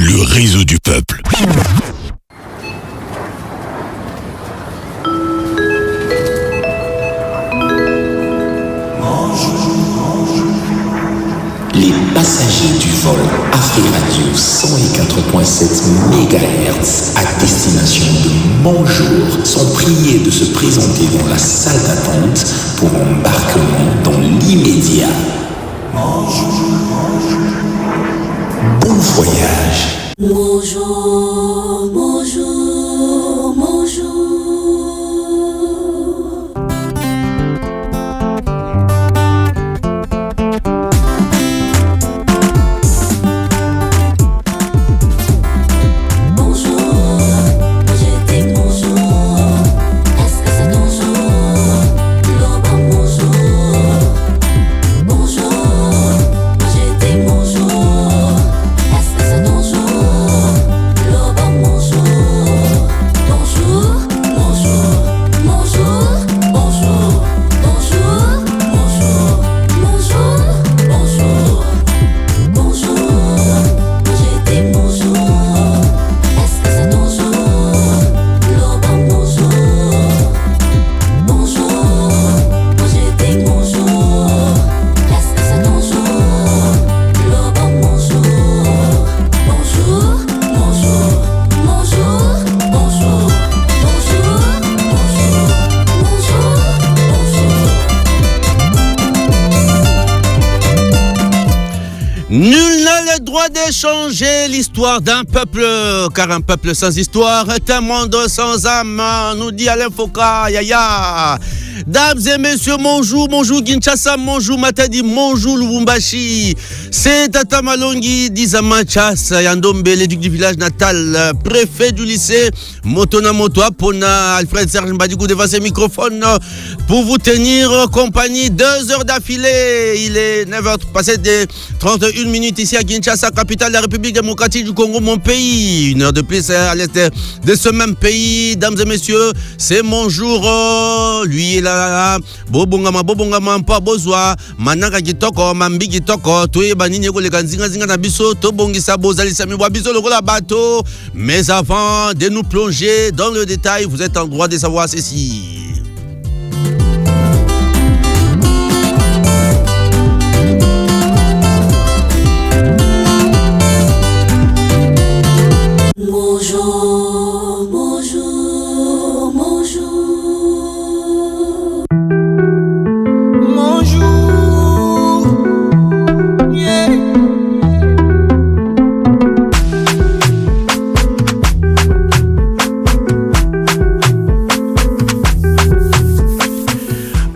le réseau du peuple. Les passagers du vol Afriradio 104.7 MHz à destination de Montjour sont priés de se présenter dans la salle d'attente pour embarquement dans l'immédiat. Bon voyage. Bonjour, bonjour, bonjour. Nul n'a le droit d'échanger l'histoire d'un peuple, car un peuple sans histoire est un monde sans âme, nous dit Alain Foucault, yaya. Dames et messieurs, bonjour, bonjour Kinshasa, bonjour Matadi, bonjour Lubumbashi. C'est Tata Malongi Dizamachas Yandombe, l'éduc du village natal, préfet du lycée Motona Motoa, Pona Alfred Serge Mbadikou devant ses microphones pour vous tenir compagnie 2 heures d'affilée. Il est 9h passé de 31 minutes ici à Kinshasa, capitale de la République démocratique du Congo, mon pays. 1 heure de plus à l'est de ce même pays. Dames et messieurs, c'est mon jour. Lui est là. Bobongama, pas besoin. Manaka kitoko, mambi kitoko. Touye banini ko le kanzinga zinga na biso. Tobongisa bozali sami wa biso lokola bateau. Mais avant de nous plonger dans le détail, vous êtes en droit de savoir ceci. Bonjour, bonjour, bonjour. Bonjour, yeah.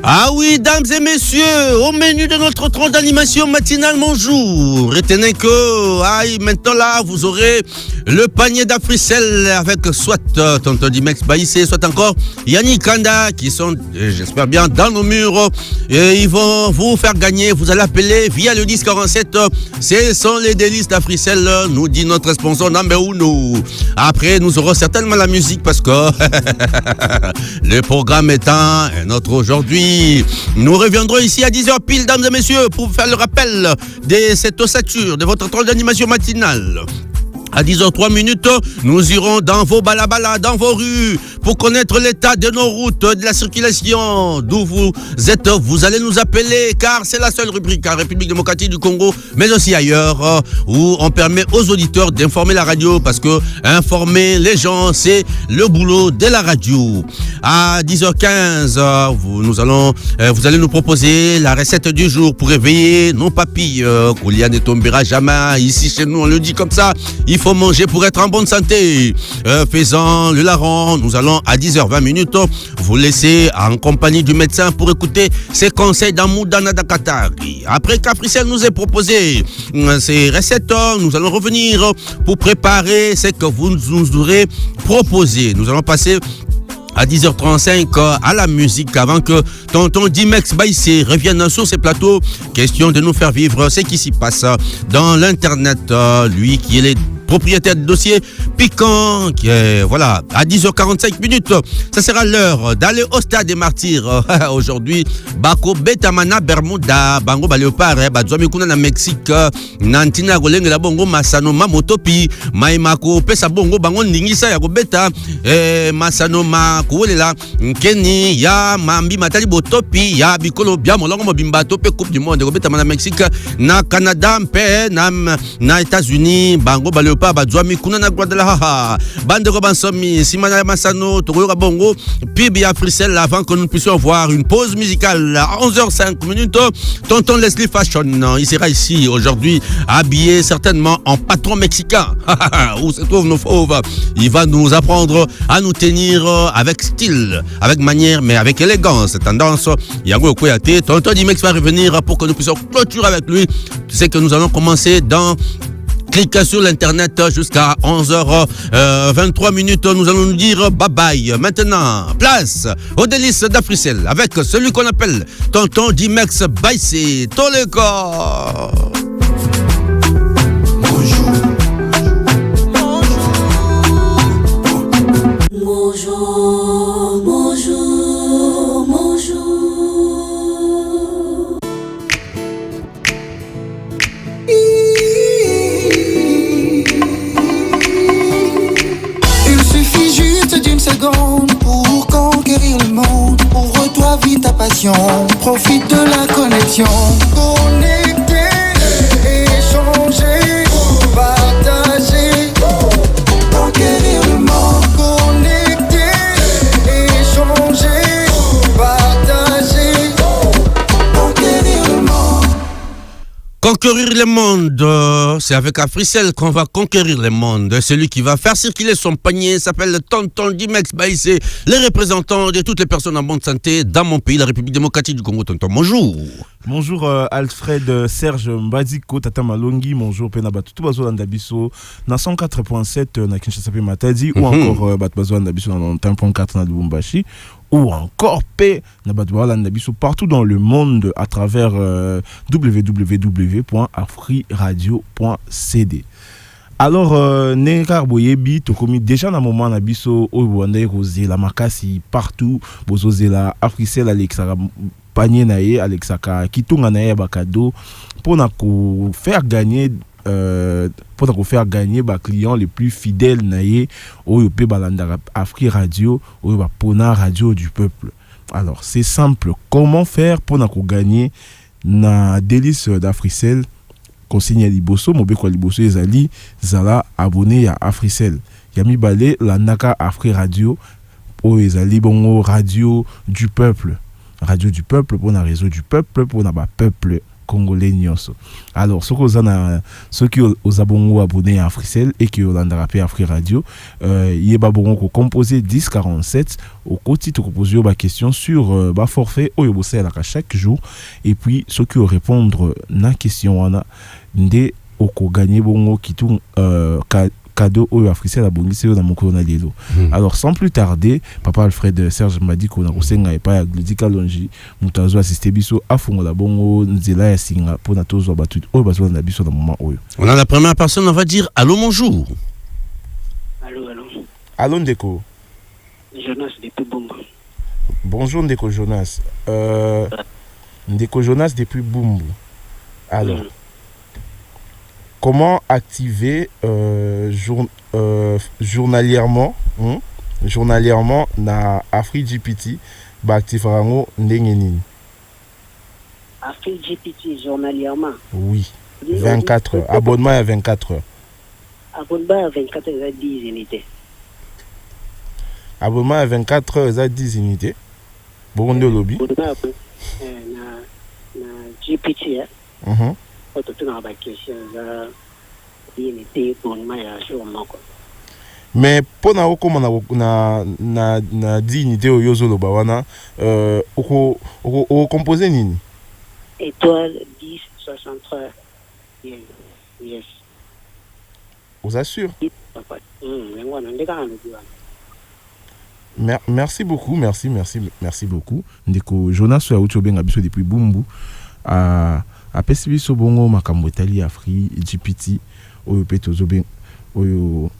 Ah oui, dames et messieurs, au menu de notre tronc d'animation matinale, bonjour. Retenez que, maintenant là, vous aurez le panier d'Africel avec soit Tonton Dimex Baïssé, soit encore Yannick Kanda, qui sont, j'espère bien, dans nos murs. Et ils vont vous faire gagner, vous allez appeler via le 1047. Ce sont les délices d'Africel, nous dit notre sponsor number 1. Après, nous aurons certainement la musique parce que le programme étant un autre aujourd'hui. Nous reviendrons ici à 10h pile, dames et messieurs, pour faire le rappel de cette ossature de votre tronc d'animation matinale. À 10h03, nous irons dans vos balabala, dans vos rues, pour connaître l'état de nos routes, de la circulation, d'où vous êtes. Vous allez nous appeler, car c'est la seule rubrique en République démocratique du Congo, mais aussi ailleurs, où on permet aux auditeurs d'informer la radio, parce que informer les gens, c'est le boulot de la radio. À 10h15, vous allez nous proposer la recette du jour pour réveiller nos papilles. Koulia ne tombera jamais. Ici, chez nous, on le dit comme ça. Il faut manger pour être en bonne santé. Faisant le larron, nous allons à 10h20 vous laisser en compagnie du médecin pour écouter ses conseils d'Amoudana Dakatari. Après qu'Africel nous ait proposé ces recettes, nous allons revenir pour préparer ce que vous nous aurez proposé. Nous allons passer à 10h35 à la musique avant que Tonton Dimex Baïssé revienne sur ces plateaux. Question de nous faire vivre ce qui s'y passe dans l'internet. Lui qui est propriétaire de dossier piquant, qui est, voilà, à 10h45 minutes. Ça sera l'heure d'aller au stade des martyrs. Aujourd'hui, Bako Betamana Bermuda, Bango Baleopare, Bazwami Kuna na Mexique, Nantina Goleng la Bongo Masano Mamotopi, Maimako Pesa Bongo Bango Ningisa ya Beta, Masano Makuela, Kenny, Ya Mambi Matali Botopi, Ya Bikolo Bia Molongo Mobimba Tope Coupe du Monde, Betamana Mexique, na Canada, Mpe, na États-Unis, Bango Baleopare, Bazwami Kuna na Guadalajara, Bande Robansomi, Simana Masano, Togoura Bongo, Pibi Africel, avant que nous puissions voir une pause musicale à 11h05 minutes. Tonton Leslie Fashion, il sera ici aujourd'hui, habillé certainement en patron mexicain. Où se trouvent nos fauves? Il va nous apprendre à nous tenir avec style, avec manière, mais avec élégance. Tendance, Yango Koyate, Tonton Dimex va revenir pour que nous puissions clôturer avec lui. Tu sais que nous allons commencer dans... Clique sur l'internet jusqu'à 11h23 minutes. Nous allons nous dire bye bye. Maintenant, place aux délices d'Africel avec celui qu'on appelle Tonton Dimex Baïsé Toleka. Bonjour, bonjour, bonjour. Il suffit juste d'une seconde pour conquérir le monde. Ouvre-toi vite ta passion, profite de la connexion. Connecter, échanger, partager, conquérir le monde. Connecter, échanger, partager, conquérir le monde. Conquérir le monde, c'est avec Africel qu'on va conquérir le monde. Celui qui va faire circuler son panier s'appelle Tonton Dimex Baïsé, le représentant de toutes les personnes en bonne santé dans mon pays, la République démocratique du Congo. Tonton, bonjour. Bonjour Alfred Serge Mbadiko Tata Malongi, bonjour Penabatu Bazo Landabiso na 104.7 na Kinshasa pe Matadi ou encore Bazo Landabiso na 91.4 na Lubumbashi ou encore P na Bazo Landabiso partout dans le monde à travers www.afriradio.cd. Alors Nekar Boyebi tokomi déjà na moment na biso o Rwanda rosé la makasi partout bozozé la Africel Alexa panier nae Alexaka kitunga nae bakado pour faire gagner ba clients les plus fidèles nae oyo pe balanda Afri Radio oyo ba pona radio du peuple. Alors c'est simple, comment faire pour gagner na délice d'Africel consigne liboso mobeko liboso ezali zala abonné à Africel yami balé la naka Afri Radio oyo ezali bongo radio du peuple pour un réseau du peuple pour un peuple congolais nyonso. Alors ceux qui ont abonné à Africel et qui ont landrapé Afri Radio yeba bongo composé 1047 au côté de composer ba question sur ba forfait oyo bossé à chaque jour et puis ceux qui ont répondre na question wana ndé oko gagner bongo qui tout cadeau au Africel a bongisi na mokolo na lelo. Alors sans plus tarder, papa Alfred Serge m'a dit qu'on a kosenga et pas Glodika Longi mutazo assister biso afungola bongo nzela ya singa pour na tozo batu o bazo na biso na moment oyo. On a la première personne, on va dire allô bonjour. Allô. Allô Ndeko. Jonas depuis Bumbu. Bonjour Ndeko Jonas. Ndeko Jonas depuis Bumbu. Alors comment activer journalièrement na AfriGPT ba activerango ndenge nini? AfriGPT journalièrement? Oui. 24 heures. Abonnement à 24 heures. Abonnement à 24 heures à 10 unités. Abonnement à 24 heures à 10 unités. Bon de lobby. Abonnement na GPT mais pour na dignité au yozolo bawana oko composer nini? Étoile 10 63 yes. Vous assure? Merci beaucoup, merci beaucoup. Ndeko Jonas wa uchobenga biso depuis Bumbu a pesi biso bongo makambo etali Afri GPT oyo pe oyo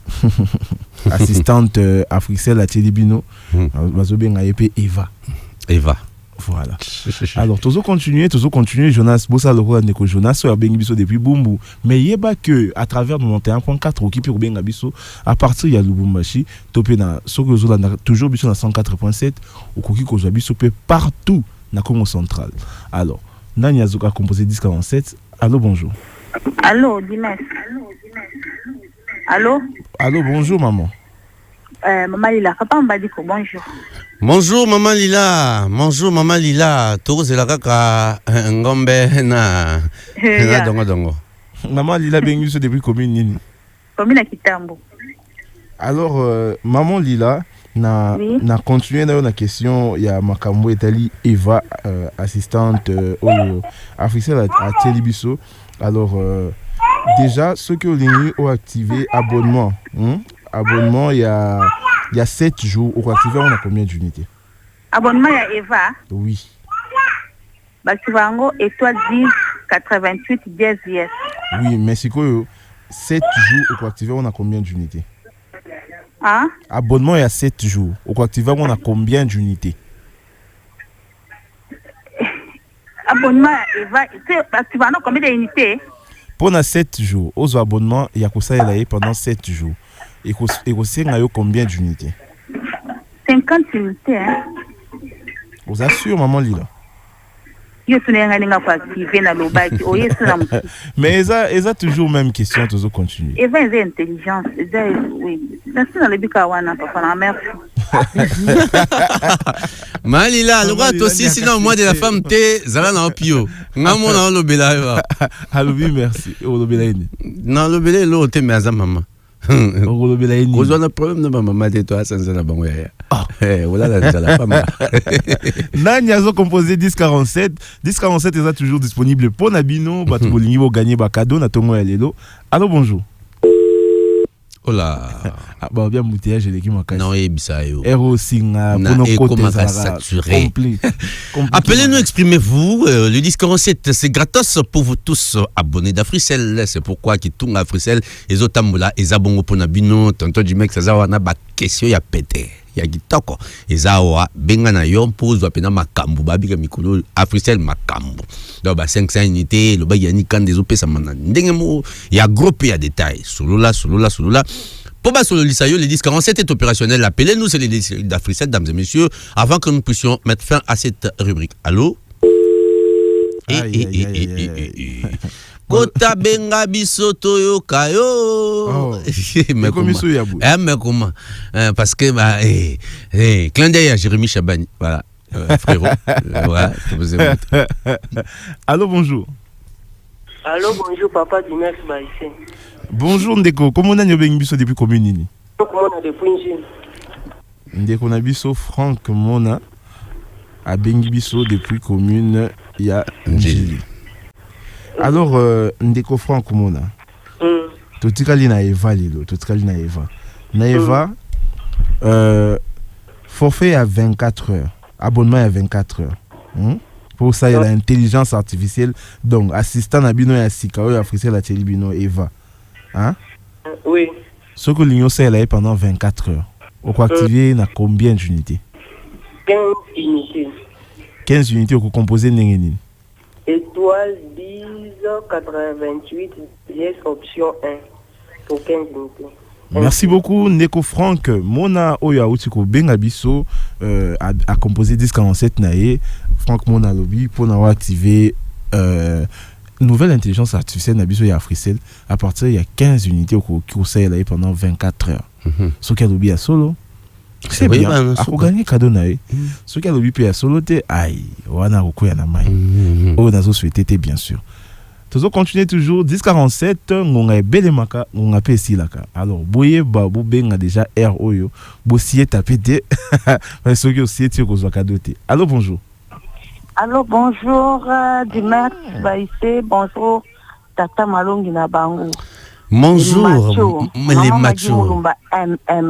assistante Africell à Télébino bazobenga yepe Eva. Voilà. Alors, toujours continuer, Jonas, Bossa Loko Neko Jonas, ou Bengi Biso depuis Bumbu. Mais il y a que à travers 91.4, au Kipi Benga Biso, à partir de Lubumbashi, topé na Sokozo, toujours Biso na 104.7, au Koki Kozo Biso, partout na Congo central. Alors, Nani Azuka composé 1047. Allô, bonjour. Allô, Dimas. Allô? Allô, bonjour, maman. Maman Lila, papa m'a dit que bonjour. Bonjour maman Lila. Toko c'est la kaka ngombe na dongo. Maman Lila Bengu se depuis commune nini? Commune à Kitambo. Alors maman Lila na continuer dans la question il y a makambo etali Eva assistante au Africell à Télébiso. Alors déjà ceux qui ont activé abonnement abonnement, il y a 7 jours. Au activé, on a combien d'unités? Abonnement, il y a Eva. Oui. Bah, tu vas en étoile 10, 88, 10, yes. Oui, mais c'est quoi 7 jours, au activé, on a combien d'unités? Hein? Abonnement, il y a 7 jours. Au activé, on a combien d'unités? Abonnement, Eva, tu vas en combien d'unités? Pendant 7 jours. Aux abonnements, il y a que ça, il a pendant 7 jours. Et aussi, il y a combien d'unités? 50 unités, hein? Vous assure, maman Lila. Mais ils ont toujours même question, toujours continuer. Ils ont intelligence. Oui. Merci dans le Bikawana, papa, la mère. Malila, le roi aussi, sinon moi de la femme t'es Zala na opio. Ngamo na lobela. Alobi merci. Olobela ini. Na lobela lo te meza maman. Olobela ini. Vous avez un problème de maman de toi sans la bango ya. Voilà la femme. Nani a composé 1047. 1047 est toujours disponible pour Nabino, batu bolingi bo gagner ba cadeau na tongo ya lelo. Allô, bonjour. Hola. Bah bien moutillage l'équipe makasi. Non, ebisa yo. Héros singa pour nos côtés saturé. Appelez-nous, exprimez-vous. Le 1047 c'est gratos pour vous tous abonnés d'Africell. C'est pourquoi qui tourne Africell et Zotambola et Zabongo pour Nabino, tonton du mec ça wana ba question ya pété. Ya kitoko ezawa benga na yo pose wa pena makambu babika mikolo Africell makambu donc ba 500 unités le ba yani kan des opesa mana ndenge mo ya groupe ya détail sulula pour ba solo lisayo le 1047 est opérationnel. Appelez-nous, c'est les d'Africell, dames et messieurs, avant que nous puissions mettre fin à cette rubrique. Allô? Kota benga biso toyo kayo. Mais comment? Parce que clin d'œil à Jérémy Chabani. Voilà. Frérot. Voilà. Allô, bonjour. Allô, bonjour, papa du Max Baïsé. Bonjour Ndeko, comment on a bengi biso depuis commune nini? Comment on a depuis Njili? Ndeko na biso Franck Mona a bengi biso depuis commune ya Njili. Alors, Ndeko Franck Mona, totikali na Eva lilo, Na Eva, forfait à 24 heures, abonnement à 24 heures. Pour ça, il y a l'intelligence artificielle. Donc, assistant à Bino et à Sikao et Africell à Télébino Eva. Hein? Oui. Ce que l'union c'est là pendant 24 heures. Au quoi activer, il y a combien d'unités? 15 unités. 15 unités au composé Nengenin. Étoile 10, 88, 10, option 1. Pour 15 unités. Merci beaucoup, Neko Franck. Mona Oya Outiko Bengabiso a composé 1047 nae. Franck Mona Lobby pour avoir activé nouvelle intelligence artificielle Nabiso et Africell. À partir il y a 15 unités au conseil là pendant 24 heures. Ce qui a lobby à solo. C'est bien. A gagner cadeau nae. Ce qui a lobby à solo te aïe. Wana roko ya na mai. Oh nazo souhaité bien sûr. Toujours continuer toujours 1047 ngonga belemaka ngonga pesi laka. Alors boye babu benga déjà R oyo bossier tapete parce que aussi tu ko cadeauté. Allô, bonjour. Allô, bonjour Dimas Baïsé, bonjour Tata Malongi na bango. Bonjour les machos.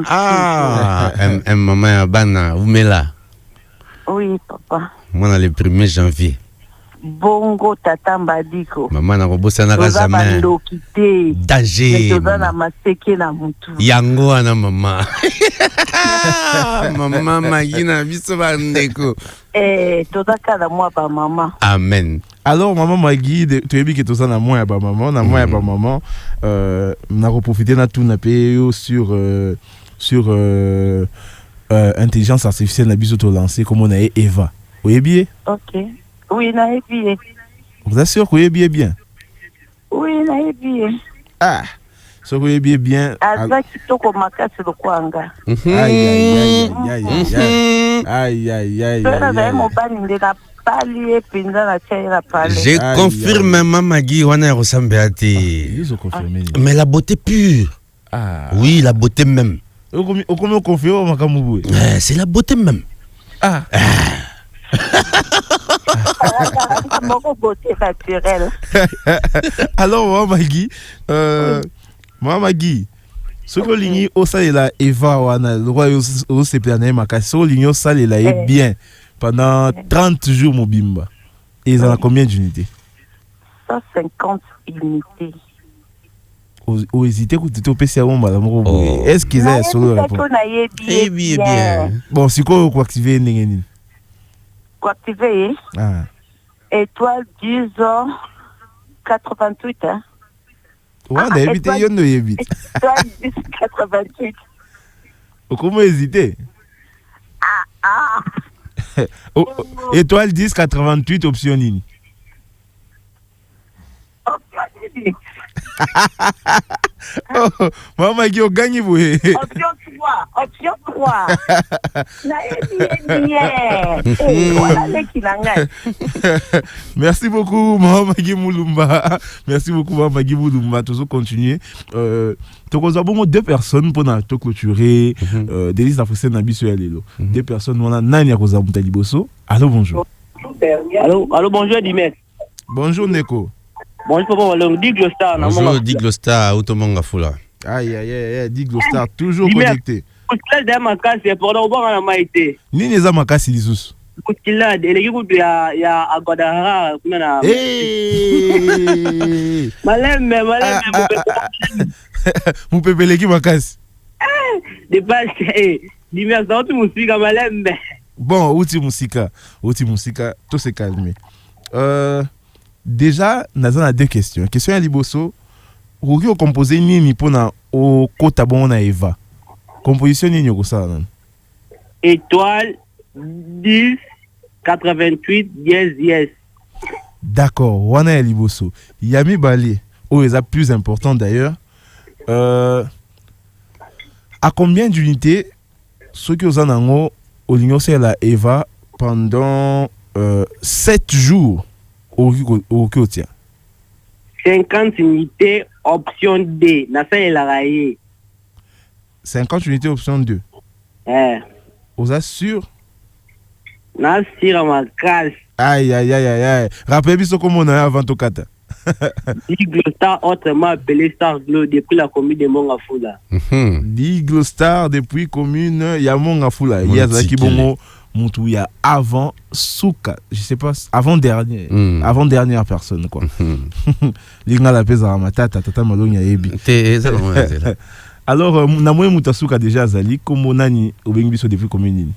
Ah, maman Abana, vous me là. Oui, papa. Moi, le 1er janvier. bongo tata Mbadiko. Maman na robosa na Toza razame. bandoki te. Danger. Toza na maseke na mutu. Yango ana mama. Mama magina biso bandeko. Toza kada mwa ba mama. Amen. Alors maman Magui, tu es bien que tout ça na moi ba maman, na moi ba maman, na reprofiter na tout na payo sur intelligence artificielle na biso to lancer comme on a Eva. Oui bien. Ok. Oui na bien. Vous assure que oui bien. Oui na bien. Ah. So oui bien. Aza kitoko makasi lokwanga. Aïe. Je confirme Maman Guy wana ressemble à Ils ont confirmé. Mais la beauté pure. Ah. Oui, la beauté même. Comment confirme Makamoubu? C'est la beauté même. Ah. Beauté naturelle. Alors Maman Magui, ce que l'igni au sale la Eva wana le roi au seplanais makasi so l'igni au sale la est bien pendant 30 jours mobimba. Et ils en a combien d'unités? 150 unités. Au hésiter que tu te pèses à mon madame. Est-ce qu'ils ont solo réponse? Eh bien. Bon, c'est quoi pour activer n'engeni? Pour activer? Ah. Étoile 10 ans 88 hein. Ouais, on a évité, il y en a évité. Étoile 10 88. Comment hésiter? Étoile 10 88 option nini? Oh, maman qui a gagné vous. Option 3. Merci beaucoup maman Guy Moulumba. Merci beaucoup maman Guy Moulumba. Toujours continuer. Donc nous avons deux personnes pour nous clôturer des listes africaines na biso ya lelo. Deux personnes wana nani akoza mutali boso. Allô bonjour. Allô bonjour Dimet. Bonjour Neko. Bonjour papa, Diglo Star. Bonjour Diglo Star, Automonga Fula. Aïe, Diglo Star, toujours connecté. Kuskila da makasi ya pora ubanga na maite. Nini eza makasi lisusu? Kuskila eleki kutu ya agodara kuna na. Maleme. Mupepeleki makasi. Dépasse Dimet za uti musika maleme. Bon, uti musika, tout se calmer. Déjà, nous avons deux questions. Question à Liboso, vous avez composé nini pona au kota bon na Eva. Composition nini ko ça nan? Étoile 10 88 yes. D'accord, wana ya Liboso. Yami Balé, ou les plus important d'ailleurs. À combien d'unités ceux qui ont en au lignon c'est la Eva pendant 7 jours au Kyotia? 50 unités option D. Na fait la raillé. 50 unités option 2. Vous assure? Na sira ma casse. Aïe. Rappelez-vous ce qu'on a avant tout kata. Diglo Star autrement appelé Star Glow depuis la commune de Mongafula. Diglo Star depuis commune ya Mongafula. Il y a Zaki Bongo Moutou ya avant Souka. Je sais pas avant dernière personne quoi. Linga la pesa ramata tata malonya yebi. Alors na moye Moutasuka déjà Zali comme nani obengi biso depuis commune.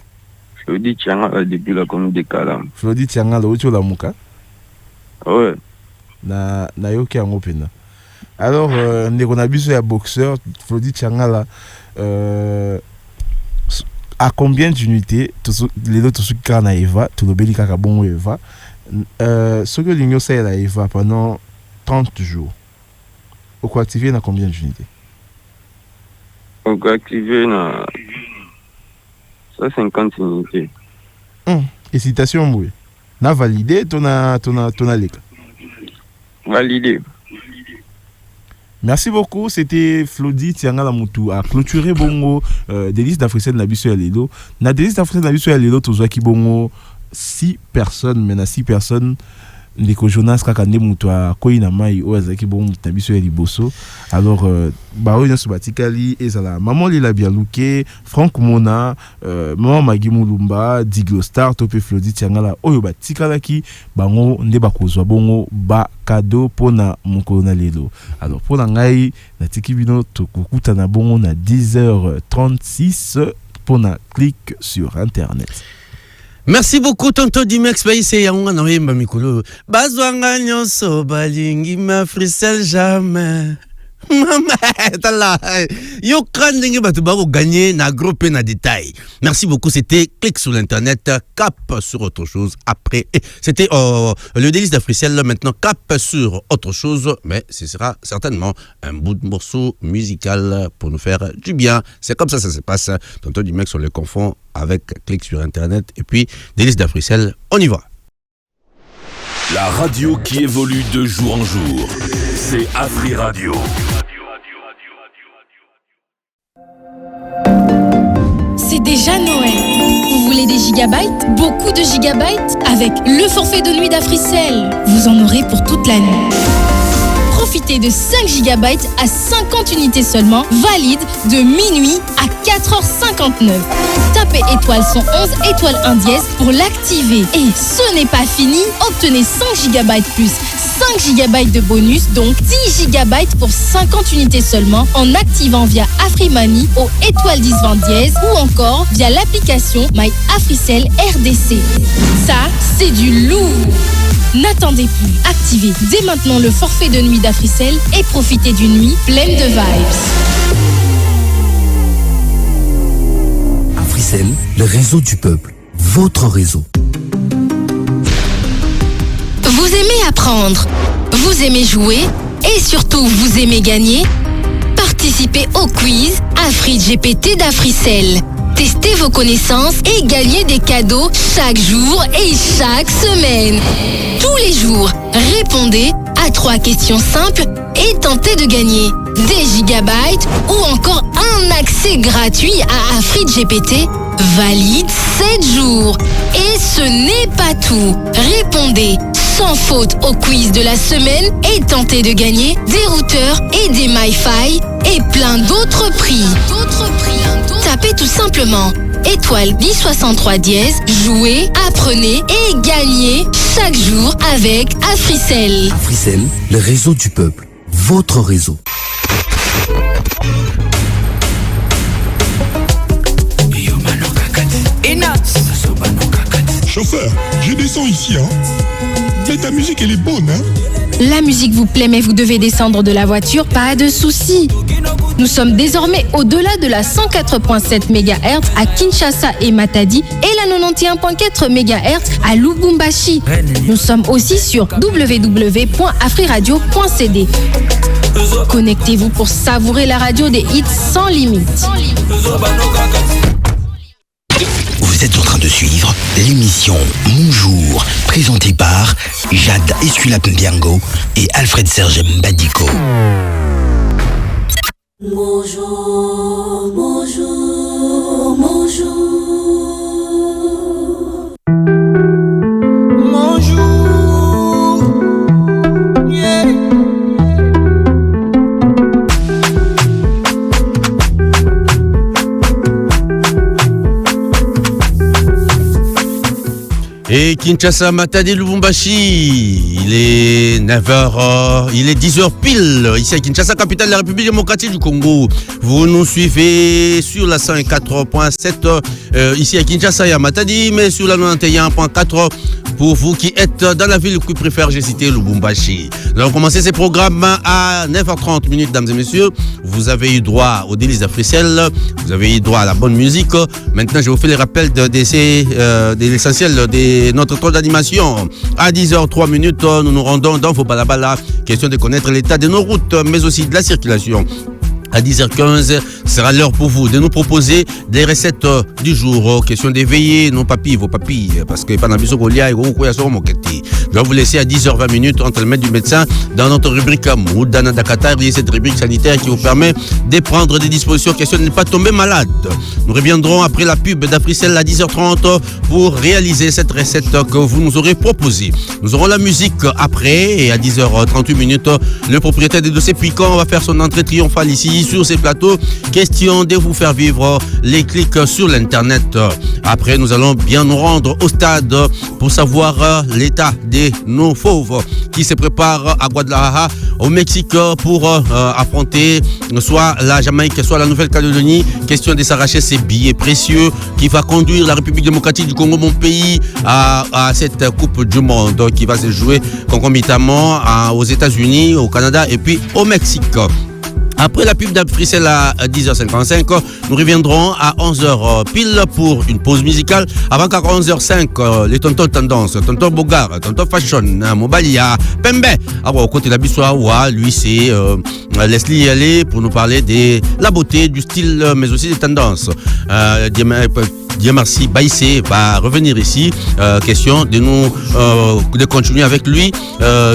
Flodi Tianga depuis la commune de Kalam. Flodi Tianga la ocho la muka. Ouais. Na yoki yango pena. Alors ndeko na biso ya boxeur Flodi Tianga là à combien d'unités les autres ceux qui na Eva tout le beli kaka bongo Eva ce que l'union c'est la Eva pendant 30 jours. Au quoi activer na combien d'unités? Au quoi activer na 150 unités. Hésitation mboué. Na validé ton leka. Validé. Merci beaucoup, c'était Flodi Tianga la Moutou à clôturer bongo des listes d'Africains de la biso ya lelo. Na des listes d'Africains de la biso ya lelo tozo ki bongo 6 personnes, mais na 6 personnes ndeko Jonas kaka nde mutu akoyi na mai oyo azalaki bongo mutu na biso ya liboso. Alors baoyo nyonso batikali ezala Maman Lila Bialuke, Franck Mona, Maman Magi Mulumba, Diglo Star to pe Flodi Tiangala oyo batikalaki bango nde bakozwa bongo ba cadeau pona mokolo na lelo. Alors pona ngai natiki bino tokokuta na bongo na 10h36 pona clic sur internet. Merci beaucoup tonton Dimex Baïse yanga na yemba mikolo bazwanga nyonso balingi ma frisel jamais. Maman, tala, yo krandenge batu bako gagner na groupe na détail. Merci beaucoup, c'était clic sur l'internet, cap sur autre chose après. C'était le délice d'Africel, maintenant cap sur autre chose, mais ce sera certainement un bout de morceau musical pour nous faire du bien. C'est comme ça se passe. Tonton du mec sur le confond avec clic sur internet et puis délice d'Africel, on y va. La radio qui évolue de jour en jour, c'est Afri Radio. C'est déjà Noël. Vous voulez des gigabytes? Beaucoup de gigabytes? Avec le forfait de nuit d'Africel, vous en aurez pour toute l'année. Profitez de 5 GB à 50 unités seulement, valide de minuit à 4h59. Tapez étoile 111, étoile 1 dièse pour l'activer. Et ce n'est pas fini, obtenez 5 GB plus 5 GB de bonus, donc 10 GB pour 50 unités seulement en activant via Afrimani au étoile 1020 dièse ou encore via l'application My Africell RDC. Ça, c'est du lourd. N'attendez plus, activez dès maintenant le forfait de nuit d'Africell et profitez d'une nuit pleine de vibes. Africell, le réseau du peuple, votre réseau. Vous aimez apprendre, vous aimez jouer et surtout vous aimez gagner? Participez au quiz AfriGPT d'Africell. Testez vos connaissances et gagnez des cadeaux chaque jour et chaque semaine. Tous les jours, répondez à 3 questions simples et tentez de gagner des gigabytes ou encore un accès gratuit à AfriGPT valide 7 jours. Et ce n'est pas tout. Répondez sans faute au quiz de la semaine et tentez de gagner des routeurs et des MiFi et plein d'autres prix. Tapez tout simplement étoile 1063 dièse, jouez, apprenez et gagnez chaque jour avec Africell. Africell, le réseau du peuple, votre réseau. Chauffeur, je descends ici, hein. Mais ta musique, elle est bonne, hein. La musique vous plaît, mais vous devez descendre de la voiture, pas de souci. Nous sommes désormais au-delà de la 104.7 MHz à Kinshasa et Matadi et la 91.4 MHz à Lubumbashi. Nous sommes aussi sur www.afriradio.cd. Connectez-vous pour savourer la radio des hits sans limite. Vous êtes en train de suivre l'émission Bonjour, présentée par Jade Esculap-Mbiango et Alfred Serge Mbadiko. Bonjour, bonjour, bonjour. Bonjour, yeah. Et Kinshasa, Matadi, Lubumbashi, il est 9h, il est 10h pile, ici à Kinshasa, capitale de la République démocratique du Congo. Vous nous suivez sur la 104.7, ici à Kinshasa et à Matadi, mais sur la 91.4 pour vous qui êtes dans la ville que préfère, j'ai cité Lubumbashi. Nous allons commencer ces programmes à 9h30 minutes, mesdames et messieurs. Vous avez eu droit au délice d'Africell, vous avez eu droit à la bonne musique. Maintenant, je vous fais les rappels de l'essentiel de notre temps d'animation. À 10h03 minutes, nous nous rendons dans vos balabala. Question de connaître l'état de nos routes, mais aussi de la circulation. À 10h15, ce sera l'heure pour vous de nous proposer des recettes du jour. Question d'éveiller nos papilles, vos papilles, parce que pendant biso golia et gros koya so moketi. Je vais vous laisser à 10h20 minutes entre le maître du médecin dans notre rubrique Moudana Dakata, cette rubrique sanitaire qui vous permet de prendre des dispositions question de ne pas tomber malade. Nous reviendrons après la pub d'Africel à 10h30 pour réaliser cette recette que vous nous aurez proposée. Nous aurons la musique après et à 10h38 minutes, le propriétaire des dossiers piquants va faire son entrée triomphale ici sur ces plateaux. Question de vous faire vivre les clics sur l'internet. Après, nous allons bien nous rendre au stade pour savoir l'état de nos fauves qui se préparent à Guadalajara, au Mexique, pour affronter soit la Jamaïque, soit la Nouvelle-Calédonie. Question de s'arracher ces billets précieux qui va conduire la République démocratique du Congo, mon pays, à cette Coupe du Monde qui va se jouer concomitamment aux États-Unis, au Canada et puis au Mexique. Après la pub d'Africel à 10h55, nous reviendrons à 11h pile pour une pause musicale. Avant qu'à 11h05, les tontons tendance, tonton Bogar, tonton Fashion, Mobalia, Pembe. Au côté de la Bissoa, lui c'est Leslie Allé pour nous parler de la beauté, du style, mais aussi des tendances. Dieu merci, Baïsé va revenir ici. Question de continuer avec lui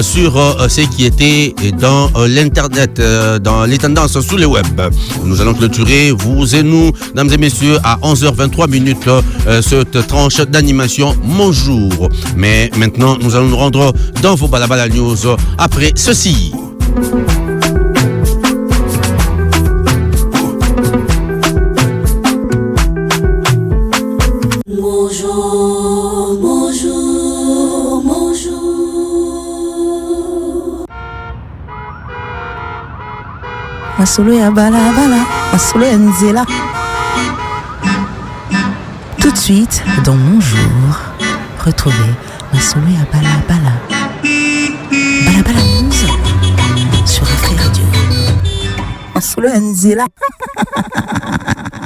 sur ce qui était dans l'internet, dans les tendances sur le web. Nous allons clôturer, vous et nous, mesdames et messieurs, à 11h23 minutes, cette tranche d'animation Mon Jour. Mais maintenant, nous allons nous rendre dans vos Balabala News après ceci. Bonjour, bonjour, bonjour. Masolo ya bala bala, masolo ya nzela. Tout de suite, dans Mon Jour, retrouvez Masolo ya bala bala. Bala bala news sur Afrique Radio. Masolo ya nzela.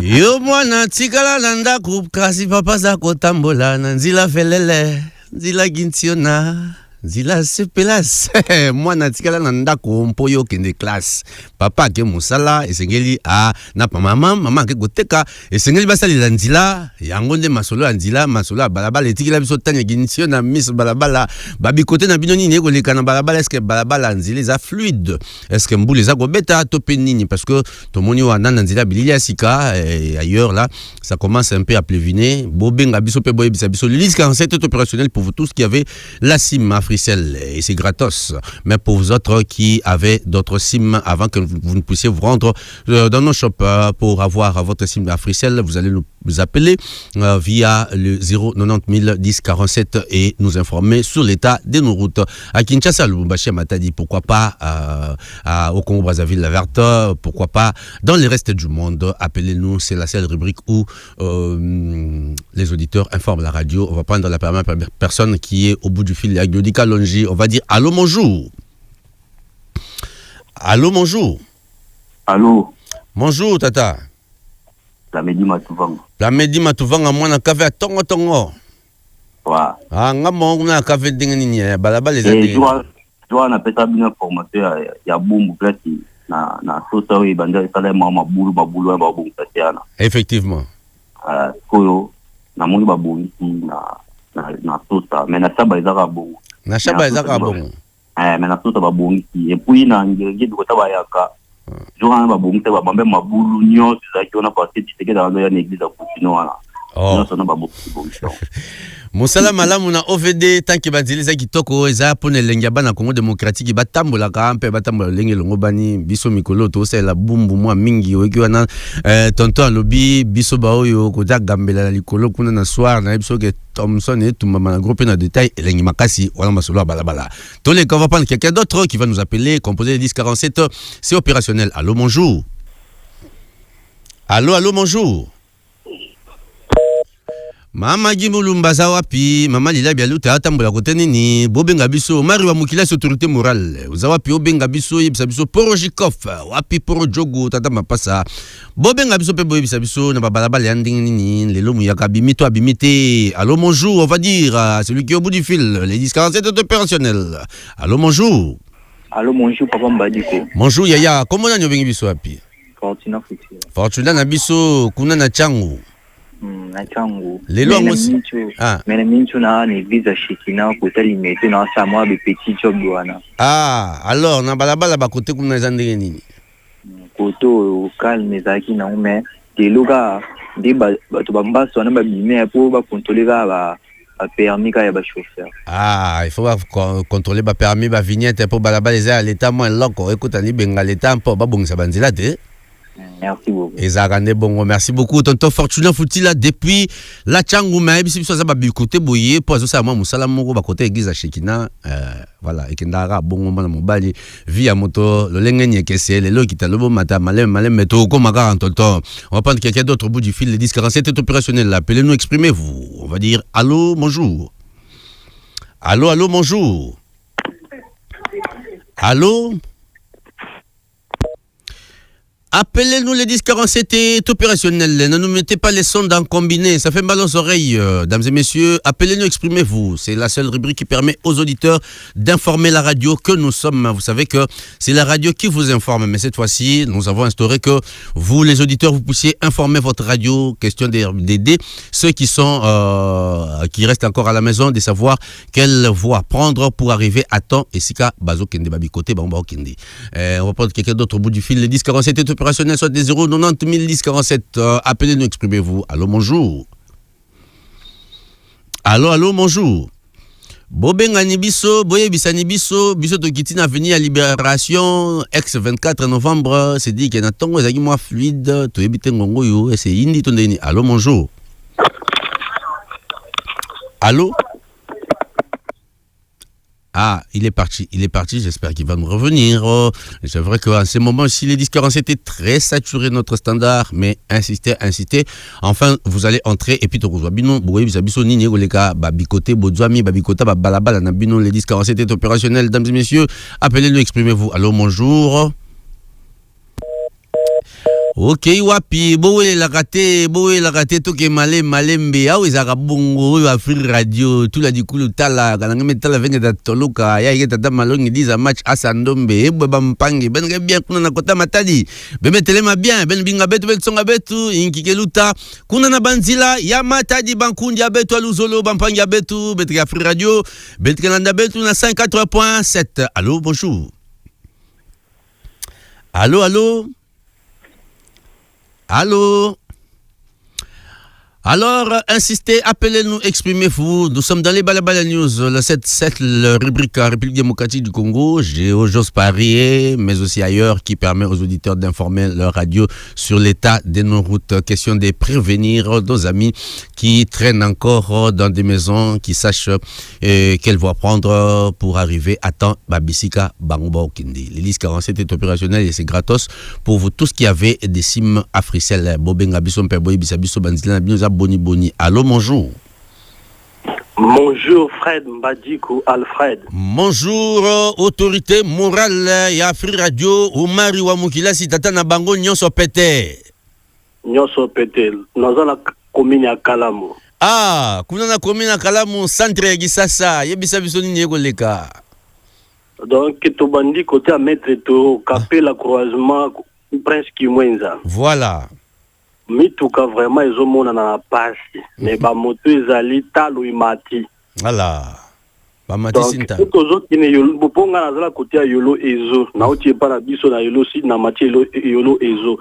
Yo mwana tikala nanda kasi papa za kotambola na nzila felele nzila gintiona nzila sepelas mwana tikala nanda ko mpoyo kende classe papa ke musala esengeli a na mama ke koteka esengeli basali la nzila yango nde masolo ya nzila masolo ya balabala etikila biso tanya gintiona miss balabala babi kote na bino nini ekoleka na balabala est-ce que balabala nzila eza fluide est-ce que mbula eza kobeta to pe nini parce que tomoni wana na nzila bilili ya sika et ailleurs là ça commence un peu à pléviner bobenga biso pe boyebisa biso l'Ulysse 47 est opérationnel pour vous tous qui avez la SIM Africel et c'est gratos mais pour vous autres qui avez d'autres SIM avant que vous ne puissiez vous rendre dans nos shops pour avoir votre SIM Africel, vous allez nous appeler via le 090 10 47 et nous informer sur l'état de nos routes à Kinshasa, Lubumbashi, à Matadi, pourquoi pas au Congo Brazzaville, la Verte, pourquoi pas dans le reste du monde. Appelez-nous, c'est la seule rubrique où les auditeurs informent la radio. On va prendre la première personne qui est au bout du fil, Aglodi Kalonji. On va dire allô, bonjour. Allô, bonjour. Allô. Bonjour, tata. Plamedi Matuvanga. Plamedi Matuvanga, mwana kafe a tongo tongo. Wa. Ah, nga mongo na kafe dinga nini balaba les années. Joa na peta bina formation ya bumbu plati na sosa we banda sala mabulu ba bumbu platiana. Effectivement. Koyo na moni ba bumbu na sosa, mais na saba ezaka bongo. Na saba ezaka bongo. Mais na sosa ba bumbu et puis na ngenge do ta ba yaka. Joa ba bumbu ba bambe mabulu nyo zaki ona passer tike dans la église à Poutino wana. Oh. Mosala malamu na OVD tanki banziliza kitoko eza pone lengi bana Congo démocratique batambola ka mpe batambola lengi longo bani biso mikolo to sela bumbu mwa mingi weki wana tonton alobi biso ba oyo ko gambela la likolo kuna na soir na biso ke Thomson et tout mama groupe na détail lengi makasi wala masolo balabala. Tous les on va prendre quelqu'un d'autre qui va nous appeler composer le 10 47 c'est opérationnel. Allô bonjour. Allô bonjour. Mama Gimulumbaza wapi mama lila bialuta atambola kote nini bobenga biso mari wa mukila autorité morale uzawapi obenga biso yebisa biso Porojikov wapi Poro Jogo tata mapasa bobenga biso pe boyebisa biso na babalabala ya ndingi nini lelo muyaka bimito abimité. Allô bonjour, on va dire à celui qui est au bout du fil, les 10 47 est opérationnel. Allô bonjour. Allô bonjour papa Mbadiko. Bonjour yaya, comment on a obengi biso wapi? Fortuna Futi. Fortuna na biso kuna na changu. Na changu. Lelo ngosi. Mena minchu na ni visa shikina kutali metu na samwa be petit job wana. Alors na balabala ba kote kuna zandenge nini? Koto calme zaki na ume deluga ndi ba to bambaso na ba bime po ba contrôler ba permis ka ya ba chauffeur. Il faut contrôler ba permis ba vignette pour balabala za l'état moins loko écoute ni benga l'état po ba bongisa banzila te. Merci beaucoup. Ezagande bongo, merci beaucoup. Tonton Fortuna Futila depuis la Tchangouma, et puis ça va bikote boye, pour ça moi musala moko ba côté église à Shekina, voilà, et kendara bongo mana mobali via moto, le lengeni kese, le lo kita lobo mata malem meto comme en tonton. On va prendre quelqu'un d'autre au bout du fil, le 1047 est opérationnel. Appelez-nous, exprimez-vous. On va dire allô, bonjour. Allô, bonjour. Allô? Appelez-nous le 1047 est opérationnel. Ne nous mettez pas les sons dans combiné. Ça fait mal aux oreilles, dames et messieurs. Appelez-nous, exprimez-vous. C'est la seule rubrique qui permet aux auditeurs d'informer la radio que nous sommes. Vous savez que c'est la radio qui vous informe. Mais cette fois-ci, nous avons instauré que vous, les auditeurs, vous puissiez informer votre radio. Question d'aider ceux qui qui restent encore à la maison, de savoir quelle voie prendre pour arriver à temps. Et si ka bazo kende babi côté bamba kende. On va prendre quelqu'un d'autre au bout du fil. Le 1047 est opérationnel, soit des 090 10 47. Appelez-nous, exprimez-vous. Allô, bonjour. Allô, bonjour. Bobengani biso, boye bisani biso, biso to kitina venir à Libération, ex 24 novembre, c'est dit qu'il y a un temps, ezaki moi fluide, to ebite ngongo yo, et c'est indi tondeni. Allô, bonjour. Allô? Il est parti, j'espère qu'il va nous revenir. C'est vrai qu'en ce moment, si les 1047 est très saturé notre standard, mais insistez. Enfin, vous allez entrer et puis tu reçois bino, boye bisabiso nini goleka babikote bodzwami babikota babalabala na bino les 1047 est opérationnel, dames et messieurs, appelez-nous, exprimez-vous. Allô, bonjour. Ok, wapi, bowe la raté, toke malembe, ezaka bongo, Afrique Radio, tout la dikulu tala, kanangeme tala venge da toloka, ya yeta da malongi diza match asandombe, bampangi, ben bien kuna na kota matadi, bebe telema bien, ben binga betu, ben songa betu, inkike luta, kuna na banzila, ya matadi bankundi abetu, aluzolo, bampangi abetu, betu Afrique Radio, betu kananda betu na 54.7. Allô, bonjour. Allô? Alors, insistez, appelez-nous, exprimez-vous. Nous sommes dans les Balabala News, le 7-7, la rubrique République démocratique du Congo, j'ose parier, mais aussi ailleurs, qui permet aux auditeurs d'informer leur radio sur l'état de nos routes. Question de prévenir nos amis qui traînent encore dans des maisons, qui sachent quelle voie prendre pour arriver à temps. Babisika Bangbo Kindi. L'hélice 47 est opérationnelle et c'est gratos pour vous tous qui avez des sims Africell. Bobenga Bisson Perboy Bisabiso Banzila Binoza Boni. Allô, bonjour. Bonjour Fred Mbadiko Alfred. Bonjour autorité morale ya Afrique Radio Omari wa Mukila si tata na bango nyonso pete. Naza na commune ya Kalamu. Kuna na commune ya Kalamu centre ya Gisasa yebisa biso nini ekoleka. Donc to bandi côté à mettre to capé la croisement Prince Kimwenza. Voilà. Mituka vraiment ezomona na pasi mais ba moto ezali talo imati. Voilà. Ba mati sinta. Donc tozo kine yolo boponga na zala côté ya yolo ezo na otie pa na biso na yolo si na mati yolo ezo.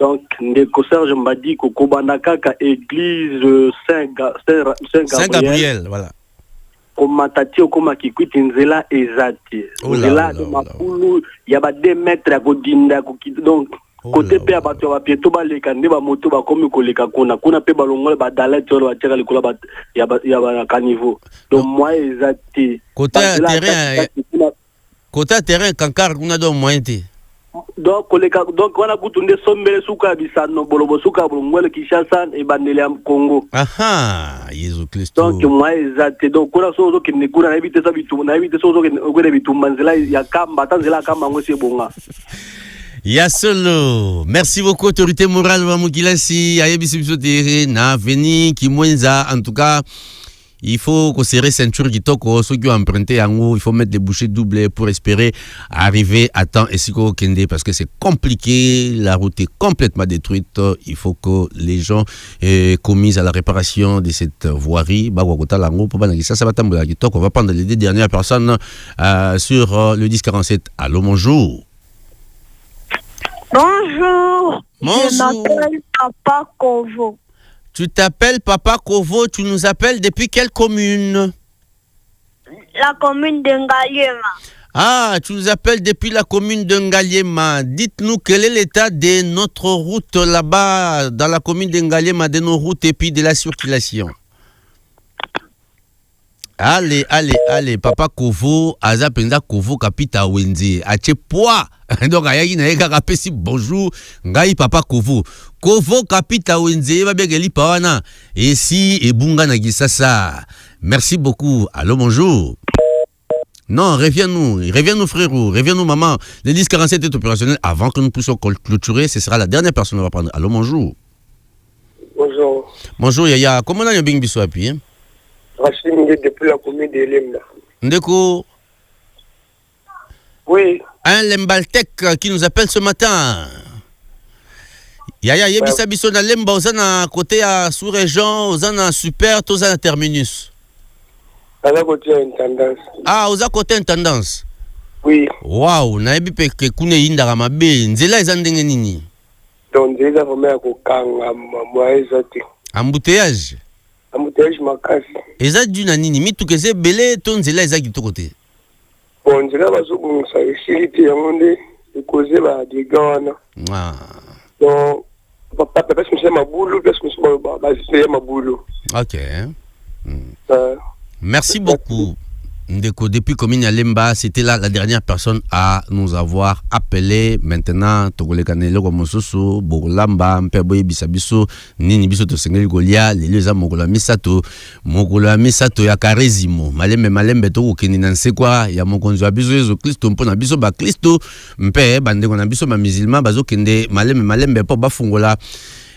Donc ndeko Serge Mbadi ko kobanda kaka église Saint Gabriel, voilà. Komatati okoma kikwiti nzela ezati. Nzela de mapulu ya ba 2 mètres ya kodinda ko donc côté pe abato ba pieto ba leka nde ba moto ba komi koleka kuna pe balongole ba dalete ba teka likula ba ya ba caniveau donc moi ezati côté terrain kankar kuna do moyente donc koleka donc wana kutunde sombele suka bisano bolobo suka bolongole Kinshasa e bandele ya Congo. Yesu Kristo. Donc moi ezati donc kuna sozo kine kuna na ebite sa bitu na ebite sozo kine bitu manzela ya kamba tanzela kamba ngo sebonga. Yasolo, merci beaucoup autorité morale wa Mukilasi, ayebisibiso tere na veni Kimwenza, en tout cas il faut qu'on serre ceinture qui toque, ceux qui ont emprunté en haut, il faut mettre des bouchées doublées pour espérer arriver à temps et si qu'on kende parce que c'est compliqué, la route est complètement détruite, il faut que les gens commis à la réparation de cette voirie, on va prendre les 2 dernières personnes sur le 1047. Allô, bonjour. Bonjour. Bonjour. Je m'appelle Papa Kovo. Tu t'appelles Papa Kovo, tu nous appelles depuis quelle commune? La commune de Ngaliema. Ah, tu nous appelles depuis la commune de Ngaliema. Dites-nous quel est l'état de notre route là-bas, dans la commune de Ngaliema, de nos routes et puis de la circulation. Allez, Papa Kovo, Aza Penda Kovo, Kapita Wendy, Ache Poa. Donc, ayaki na eka kapesi bonjour, ngai Papa Kovo. Kovo Kapita Wendy, va bien geli pawana. Et si, et bunga na gisasa. Merci beaucoup. Allô, bonjour. Non, reviens-nous frérot, reviens-nous maman. Le 1047 est opérationnel avant que nous puissions clôturer. Ce sera la dernière personne qu'on va prendre. Allô, bonjour. Bonjour. Bonjour, Yaya. Comment on a bien biso api, hein? Rachid Mingé depuis la commune de Lemba. Ndeko. Oui. Un Lembaltec qui nous appelle ce matin. Yaya, yebisa biso na Lemba, ozana côté à sous-région, ozana super, ozana terminus. Oza côté intendance. Ah, oza côté intendance. Oui. Wow, na yebi peke kune yindaka mabe, nzela eza ndenge nini? Donc nzela vraiment ya kokanga mwaeza te. Embouteillage. Embouteillage makasi. Eza duna nini mituka eza ebele to nzela eza kitoko te. Bon nzela bazobongisa esili te yango nde ekoze badega wana. Donc papa misusu ya mabulu place misusu bazise ya mabulu. Ok. Merci beaucoup. Ndeko, depuis commune à Lemba, c'était là la dernière personne à nous avoir appelé. Maintenant, Togole Kanelo Gomososo, Bogolamba, Mpeboye Bisabiso, Nini Biso to Sengeli Golia, Leleza Mogola Misato ya Karezimo, Malembe to Keni Nanse kwa, ya Mokonzo Abiso Yesu Kristo, Mpona Biso Ba Kristo, Mpe, Bande Gona Biso Ba Musulman, Bazo Kende, Malembe po Bafungola.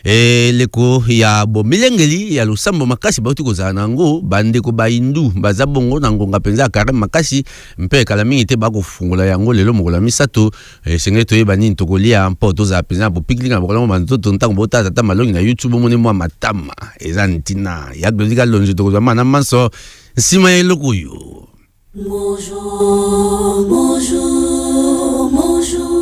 Et leko ya bo milengeli ya lusambo makasi bauti kozala nango bandeko baindu baza bongo nango ngapenza kare makasi mpe kala mingi te bako fungola yango lelo mokola misato sengeli toyeba nini tokolia mpo toza penza bo pikling na bokola mbanzo tontango bota tata malongi na YouTube moni mwa matama eza ntina ya glodika lonje tokozwa mana manso nsima eloko yo. Bonjour, bonjour, bonjour.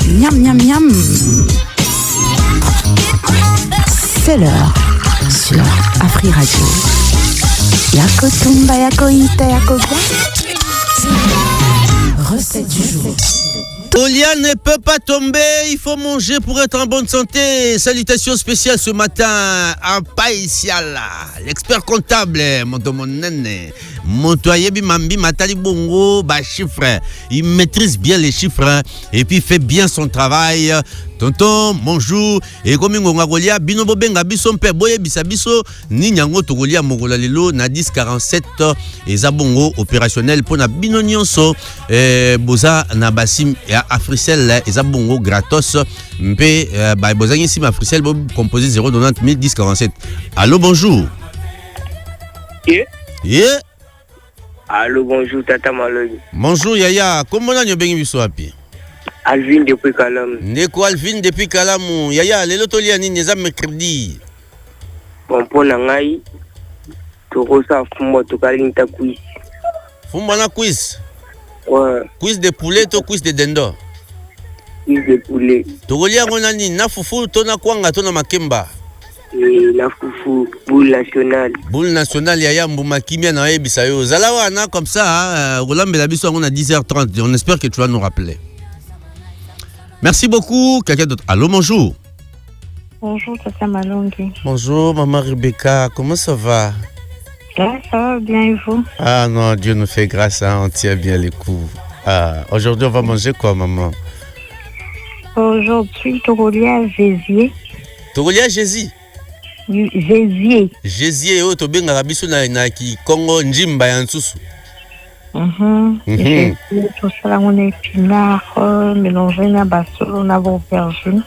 Miam, miam, miam. C'est l'heure sur Afri Radio. Yako tumba, yako ita, yako ba. Recette du jour. Olia ne peut pas tomber, il faut manger pour être en bonne santé. Salutations spéciales ce matin à Païsiala, l'expert comptable, Montoyebi Mambi Matali Bongo, chiffre. Il maîtrise bien les chiffres et puis fait bien son travail. Tonton, bonjour. Et comme on Golia, Binobo Benga Biso Mpe Boye Bisabiso, Ninyango Togolia Mogola Lilo, na 1047 et Zabongo opérationnel pour na Binonyonso, Boza Nabasim et Africel et Zabongo gratos. Mpe, Boza Nissim Africel, composé 090 1047. Allô, bonjour. Yeah. Allô, bonjour, Tata Malongi. Bonjour, Yaya. Comment on a bien vu ça? Alvin depuis Kalam. Neko Alvin depuis Kalamu. Yaya, lelo tolia nini za mercredi. Bon pour ngai. Tokosa fumbo tokalinta quiz. Fumbo na quiz. Ouais. Quiz de poulet to quiz de dendo. Quiz de poulet. Tokolia ngona nini na fufu to na kwanga to na makemba. La fufu boule nationale. Boule nationale Yaya mbuma kimia na yebisa yo. Zala wana comme ça, rolambela biso ngona 10h30. On espère que tu vas nous rappeler. Merci beaucoup. Quelqu'un d'autre? Allô, bonjour. Bonjour, Tata Malongi. Bonjour, maman Rebecca. Comment ça va? Ça va bien et vous? Ah non, Dieu nous fait grâce, hein, on tient bien les coups. Ah, aujourd'hui, on va manger quoi, maman? Aujourd'hui, Togolia Gésier. Togolia Gésier? Gésier. Gésier, oh, to benga rabiso na ki Congo Njimba ya nsusu. J'ai tout ça là, on est épinard, mélangé na basolo, na aubergine.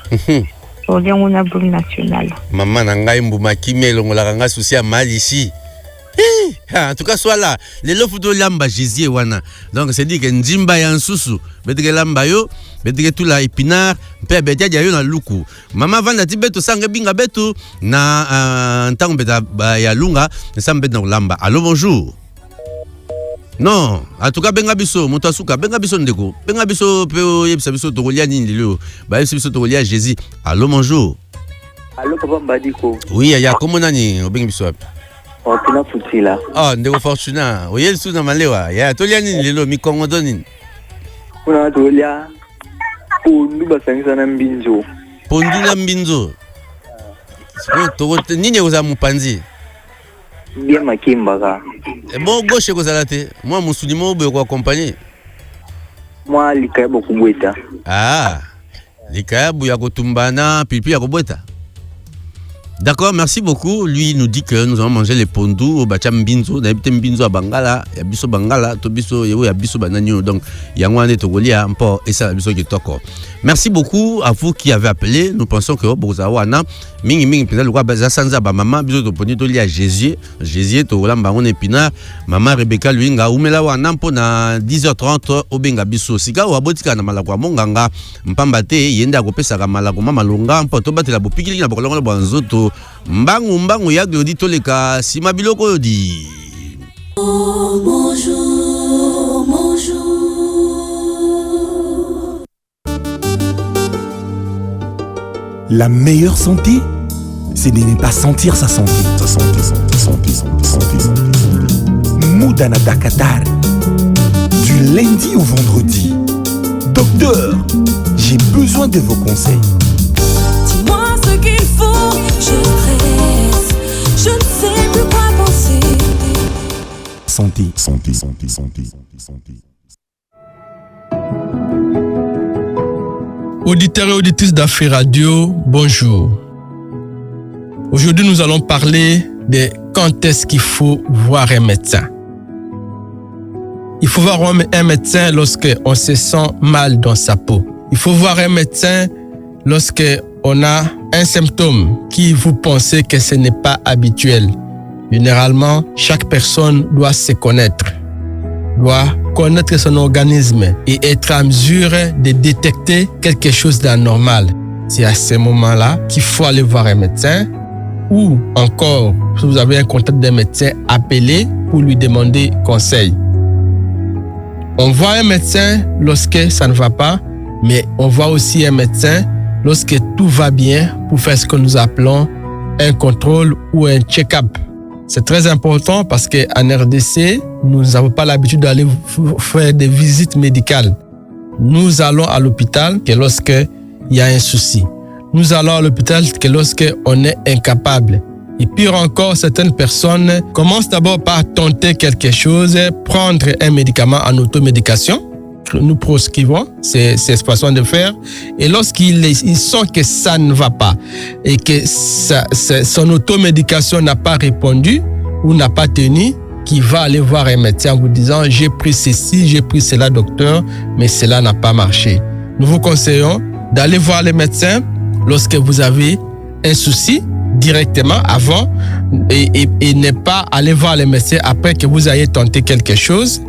Aujourd'hui, on a boule nationale. Maman nangai mbuma kimelo ngola nga souci à mal ici. En tout cas, soit là, les lots photo lamba Jésus wana. Donc c'est dit que njimba ya nsusu, betike lamba yo, betike tout la épinard, pe betia yo na luku. Mama vanda ti beto sanga binga beto na ntango beta ya lunga, samba beto na lamba. Allô, bonjour. Non, en tout cas benga biso, moto asuka benga biso ndeko. Benga biso pe yebisa biso to kolia nini lelo. Ba yebisa biso to kolia Jésus. Allô, bonjour. Allô, papa Mbadiko. Oui, ya comment nani obenga biso api? Fortuna Futila. Oh, ndeko Fortuna. Oye su na malewa. Ya tolia nini lelo mi kongodo nini? Kuna tolia pondu basangisa na mbinzo. Pondu na mbinzo. To nini uza mupanzi? Bien makimba ka. Bon gauche ko salate. Moi musuni mo be ko accompagner. Moi likayabo kubweta. Ah. Likayabu ya kotumbana pipi ya kobweta. D'accord, merci beaucoup. Lui nous dit que nous allons manger les pondous au bacham binzo, d'habiter binzo à Bangala, ya biso Bangala, to biso yewo ya biso bananyo. Donc yangwane to golia mpo et ça biso kitoko. Merci beaucoup à vous qui avez appelé. Nous pensons que bozawana mingi mingi pina lokwa baza sanza ba mama biso to poni to lia Jésus to lamba on épinard. Maman Rebecca Luinga umela wana mpo na 10h30 obenga biso. Sika wa botika na malako monganga mpamba te yenda kopesa ka malako mama longa mpo to batela bopikili na bokolonga banzoto. Mbangu ya glodi toleka sima biloko yodi. Bonjour, bonjour. La meilleure santé, c'est de ne pas sentir sa santé. Santé. Moudana Dakatar. Du lundi au vendredi. Docteur, j'ai besoin de vos conseils. Dis-moi ce qu'il faut, je stresse, je ne sais plus quoi penser. Santé. Auditeurs et auditrices d'Afrique Radio, bonjour. Aujourd'hui, nous allons parler de quand est-ce qu'il faut voir un médecin. Il faut voir un médecin lorsque on se sent mal dans sa peau. Il faut voir un médecin lorsque on a un symptôme qui vous pensez que ce n'est pas habituel. Généralement, chaque personne doit se connaître, doit connaître son organisme et être en mesure de détecter quelque chose d'anormal. C'est à ce moment-là qu'il faut aller voir un médecin ou encore, si vous avez un contact d'un médecin, appelez pour lui demander conseil. On voit un médecin lorsque ça ne va pas, mais on voit aussi un médecin lorsque tout va bien pour faire ce que nous appelons un contrôle ou un check-up. C'est très important parce qu'en RDC, nous n'avons pas l'habitude d'aller faire des visites médicales. Nous allons à l'hôpital que lorsque il y a un souci. Nous allons à l'hôpital que lorsque on est incapable. Et pire encore, certaines personnes commencent d'abord par tenter quelque chose, prendre un médicament en automédication. Nous proscrivons ces façons de faire. Et lorsqu'ils sentent que ça ne va pas et que son automédication n'a pas répondu ou n'a pas tenu, qu'il va aller voir un médecin en vous disant « j'ai pris ceci, j'ai pris cela, docteur, mais cela n'a pas marché ». Nous vous conseillons d'aller voir le médecin lorsque vous avez un souci directement avant et ne pas aller voir le médecin après que vous ayez tenté quelque chose,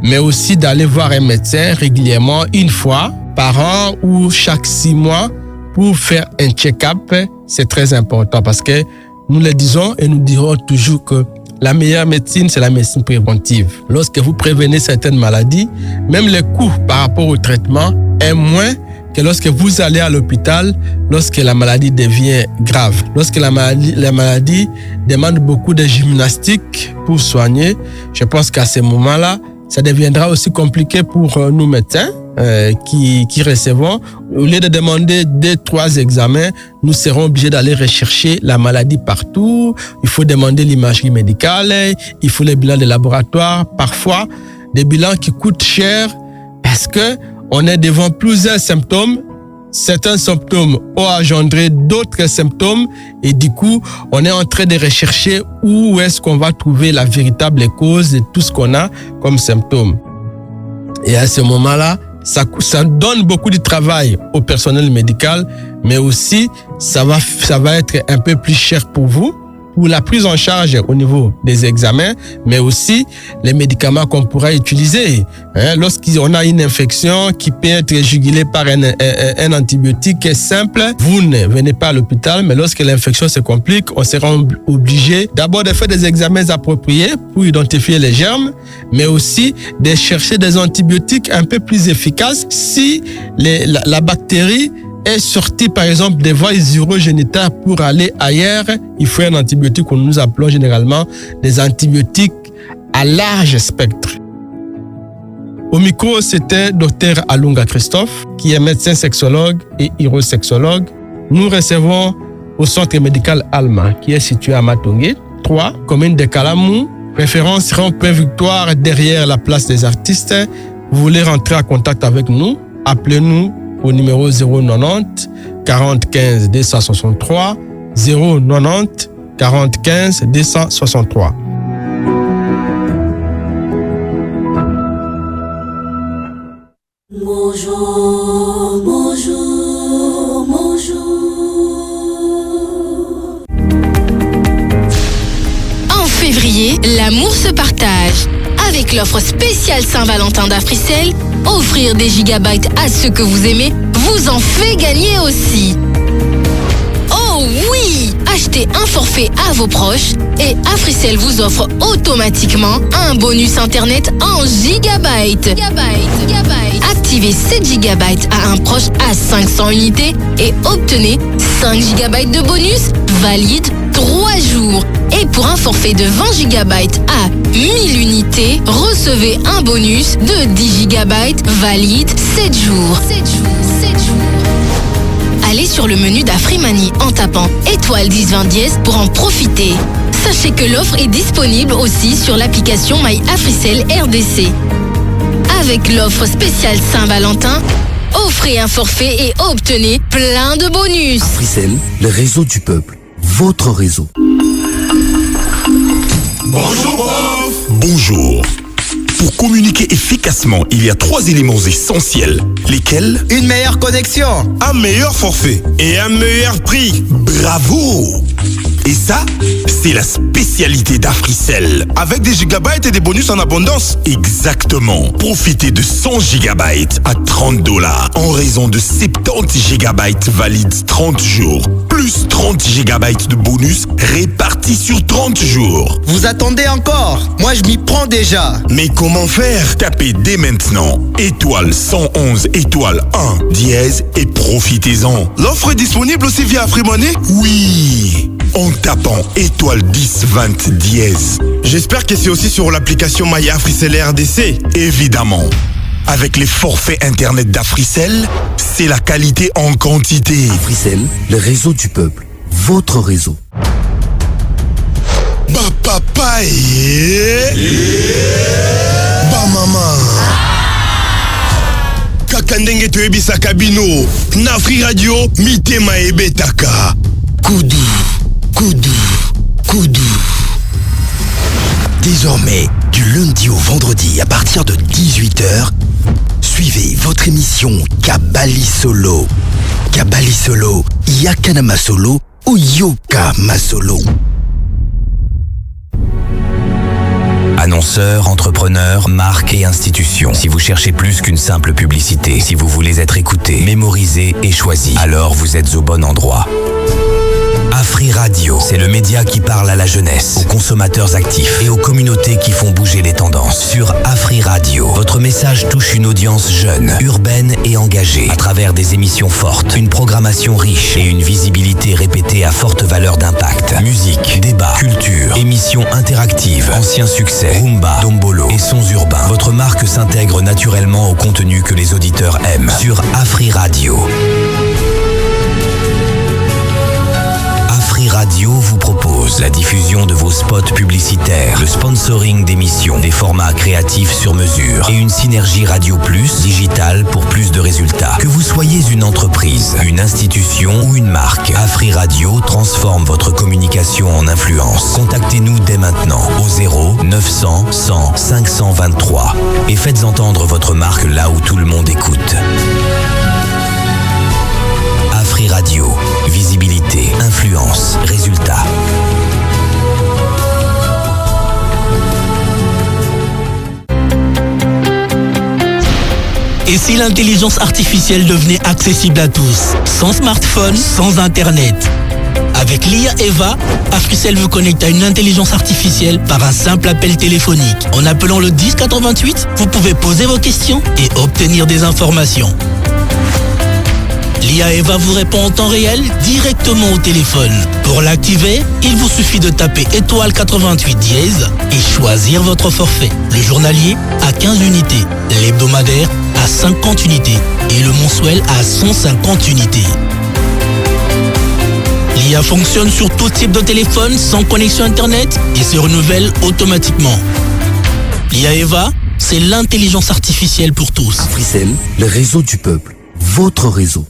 mais aussi d'aller voir un médecin régulièrement, une fois par an ou chaque 6 mois pour faire un check-up. C'est très important parce que nous le disons et nous dirons toujours que la meilleure médecine, c'est la médecine préventive. Lorsque vous prévenez certaines maladies, même le coût par rapport au traitement est moins que lorsque vous allez à l'hôpital, lorsque la maladie devient grave. Lorsque la maladie demande beaucoup de gymnastique pour soigner, je pense qu'à ce moment-là, ça deviendra aussi compliqué pour nous médecins qui recevons. Au lieu de demander 2-3 examens, nous serons obligés d'aller rechercher la maladie partout. Il faut demander l'imagerie médicale, il faut les bilans de laboratoire. Parfois, des bilans qui coûtent cher parce que on est devant plusieurs symptômes certains symptômes ont engendré d'autres symptômes et du coup, on est en train de rechercher où est-ce qu'on va trouver la véritable cause de tout ce qu'on a comme symptômes. Et à ce moment-là, ça donne beaucoup de travail au personnel médical, mais aussi ça va être un peu plus cher pour vous, pour la prise en charge au niveau des examens, mais aussi les médicaments qu'on pourra utiliser. Lorsqu'on a une infection qui peut être jugulée par un antibiotique simple, vous ne venez pas à l'hôpital, mais lorsque l'infection se complique, on sera obligé d'abord de faire des examens appropriés pour identifier les germes, mais aussi de chercher des antibiotiques un peu plus efficaces si la bactérie est sorti par exemple des voies urogénitales pour aller ailleurs. Il faut un antibiotique que nous appelons généralement des antibiotiques à large spectre. Au micro, c'était Dr Alunga Christophe, qui est médecin sexologue et urosexologue. Nous recevons au centre médical Alma, qui est situé à Matongé, 3, commune de Kalamou, référence rond-point Victoire derrière la place des artistes. Vous voulez rentrer en contact avec nous, appelez-nous au numéro 090 40 15 263 090 40 15 263. Bonjour, bonjour, bonjour. En février, l'amour se partage. Avec l'offre spéciale Saint-Valentin d'Africell, offrir des gigabytes à ceux que vous aimez vous en fait gagner aussi. Oh oui! Achetez un forfait à vos proches et Africell vous offre automatiquement un bonus internet en gigabytes. Activez 7 gigabytes à un proche à 500 unités et obtenez 5 gigabytes de bonus valide 3 jours. Et pour un forfait de 20 gigabytes à 1000 unités, recevez un bonus de 10 gigabytes valide 7 jours. Allez sur le menu d'Afrimani en tapant étoile 10 20 dièse pour en profiter. Sachez que l'offre est disponible aussi sur l'application MyAfricell RDC. Avec l'offre spéciale Saint-Valentin, offrez un forfait et obtenez plein de bonus. Africell, le réseau du peuple. Votre réseau. Bonjour, prof. Bonjour. Pour communiquer efficacement, il y a 3 éléments essentiels. Lesquels? Une meilleure connexion, un meilleur forfait et un meilleur prix. Bravo! Et ça, c'est la spécialité d'Africell. Avec des gigabytes et des bonus en abondance. Exactement. Profitez de 100 gigabytes à $30 en raison de 70 gigabytes valides 30 jours. Plus 30 gigabytes de bonus répartis sur 30 jours. Vous attendez encore? Moi, je m'y prends déjà. Mais comment faire? Tapez dès maintenant étoile 111 étoile 1 dièse et profitez-en. L'offre est disponible aussi via Afrimoney? Oui, en tapant étoile 10 20 dièse. J'espère que c'est aussi sur l'application MyAfricell RDC. Évidemment. Avec les forfaits internet d'Africell, c'est la qualité en quantité. Africell, le réseau du peuple. Votre réseau. Bah papa bah maman kakandenge toyebisaka bino na Afrique Radio mitema ebetaka kudu kudu kudu. Désormais, du lundi au vendredi à partir de 18h, suivez votre émission Kabali Solo. Kabali Solo, Yakanama Solo ou Yoka Masolo. Annonceurs, entrepreneurs, marques et institutions. Si vous cherchez plus qu'une simple publicité, si vous voulez être écouté, mémorisé et choisi, alors vous êtes au bon endroit. Afri Radio, c'est le média qui parle à la jeunesse, aux consommateurs actifs et aux communautés qui font bouger les tendances. Sur Afri Radio, votre message touche une audience jeune, urbaine et engagée, à travers des émissions fortes, une programmation riche et une visibilité répétée à forte valeur d'impact. Musique, débat, culture, émissions interactives, anciens succès, rumba, dombolo et sons urbains. Votre marque s'intègre naturellement au contenu que les auditeurs aiment. Sur Afri Radio. Afri Radio vous propose propose la diffusion de vos spots publicitaires, le sponsoring d'émissions, des formats créatifs sur mesure et une synergie Radio Plus digitale pour plus de résultats. Que vous soyez une entreprise, une institution ou une marque, Afri Radio transforme votre communication en influence. Contactez-nous dès maintenant au 0 900 100 523 et faites entendre votre marque là où tout le monde écoute. Afri Radio, visibilité, influence, résultat. Et si l'intelligence artificielle devenait accessible à tous, sans smartphone, sans internet? Avec l'IA Eva, Africell vous connecte à une intelligence artificielle par un simple appel téléphonique. En appelant le 1088, vous pouvez poser vos questions et obtenir des informations. L'IA Eva vous répond en temps réel directement au téléphone. Pour l'activer, il vous suffit de taper étoile 88 dièse et choisir votre forfait. Le journalier à 15 unités, l'hebdomadaire à 50 unités et le mensuel à 150 unités. L'IA fonctionne sur tout type de téléphone sans connexion Internet et se renouvelle automatiquement. L'IA Eva, c'est l'intelligence artificielle pour tous. Africell, le réseau du peuple. Votre réseau.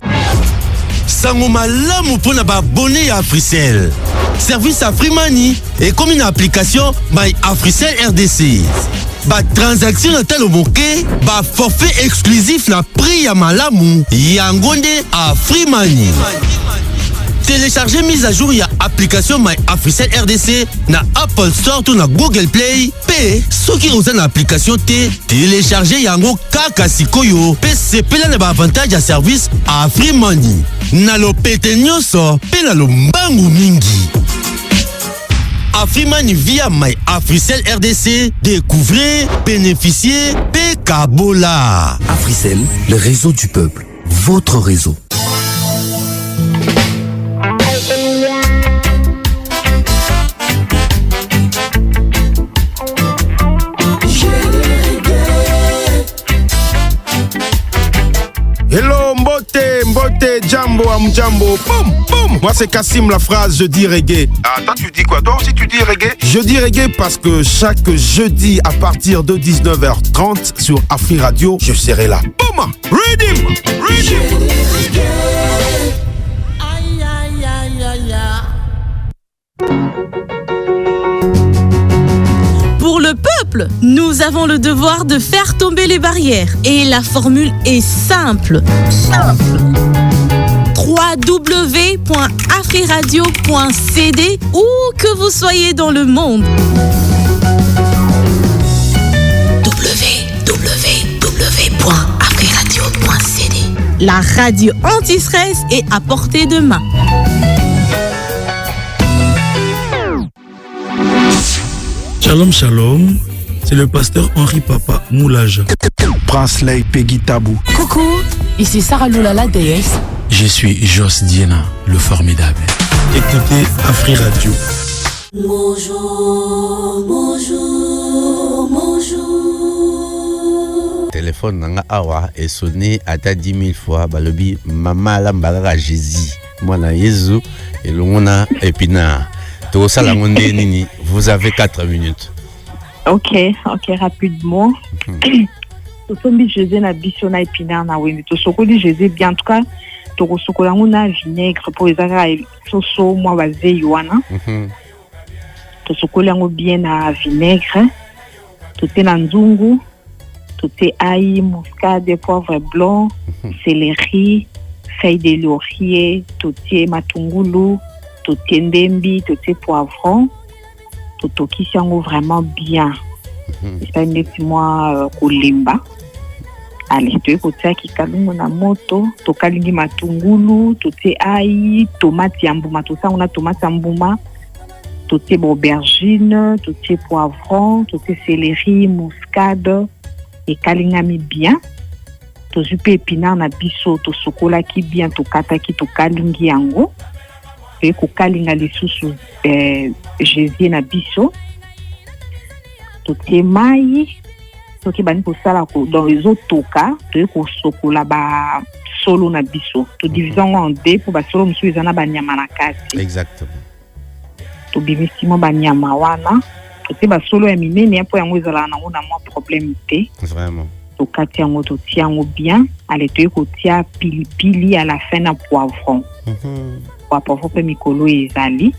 Sango malamu pona ba abonné à Africell. Service Afrimani et comme une application by Africell RDC. Ba transaction na talo moke, ba forfait exclusif na prix ya malamu yangonde Afrimani. Téléchargez mise à jour ya application My Africell RDC na Apple Store ou na Google Play. P, ceux qui ont une application T, téléchargez yango kaka sikoyo. P sepela na ba avantage ya service Afrimani. Na lo pete nyoso, pe na lo mbangu mingi. Afrimani via My Africell RDC, découvrez, bénéficiez, pe kabola. Africell, le réseau du peuple. Votre réseau. Hello Mbote, Jambo, Amjambo, boum, boum. Moi c'est Kassim, la phrase je dis reggae. Ah, toi tu dis quoi? Toi aussi tu dis reggae? Je dis reggae parce que chaque jeudi à partir de 19h30 sur Afri Radio, je serai là. Boum, Redeem. Aïe, aïe, aïe, aïe, aïe. Pour le peuple, nous avons le devoir de faire tomber les barrières. Et la formule est simple. www.afriradio.cd où que vous soyez dans le monde. www.afriradio.cd. La radio anti-stress est à portée de main. Shalom, shalom, c'est le pasteur Henri Papa Moulage. Prince Lay Peggy Tabou. Coucou, ici Sarah Lula la déesse. Je suis Jos Diena, le formidable. Écoutez Afri Radio. Bonjour, bonjour, bonjour. Téléphone nanga awa est sonné à ta 10 000 fois. Balobi mama la mbalaga Jésus. Moi na Yezu et le mona épina. Vous avez 4 minutes. Ok, rapidement. Tosombi Jésus na biso na épinard na wendi. Tosokoli Jésus bien en tout cas. Tokosokola ngona vinaigre pour les aga soso moi bazé yoana. Tosokoli ngo bien na vinaigre. Toté na nzungu. Toté ail, muscade, poivre blanc, céleri, feuille de laurier, toté matungulu. Toté ndembi, toté poivron, totoki sango vraiment bien. C'est un petit mois kolemba. Allez, tu écoutes qui kalungo na moto, tokalingi matungulu, toté ail, tomate yambuma, tout ça on a tomate yambuma, toté aubergine, toté poivron, toté céleri, muscade et kalingami bien. Tozupe épinard na biso, to sokola ki bien, to kataki to kalingi yango. Et kokalinga lisusu Jésus na biso totie mai soki bani kosala ko dans les autres toka to kosokola ba solo na biso to divisons en deux pour ba solo musu ezana ba nyama na kati. Exactement. tobimisi mo banyama wana totie basolo ya minene mpo yango ezala nango na mwa problème te. Vraiment. Tokati yango totia yango bien. Ale toye kotia pilipili à la fin na poivron. Poivron pe mikolo ezali.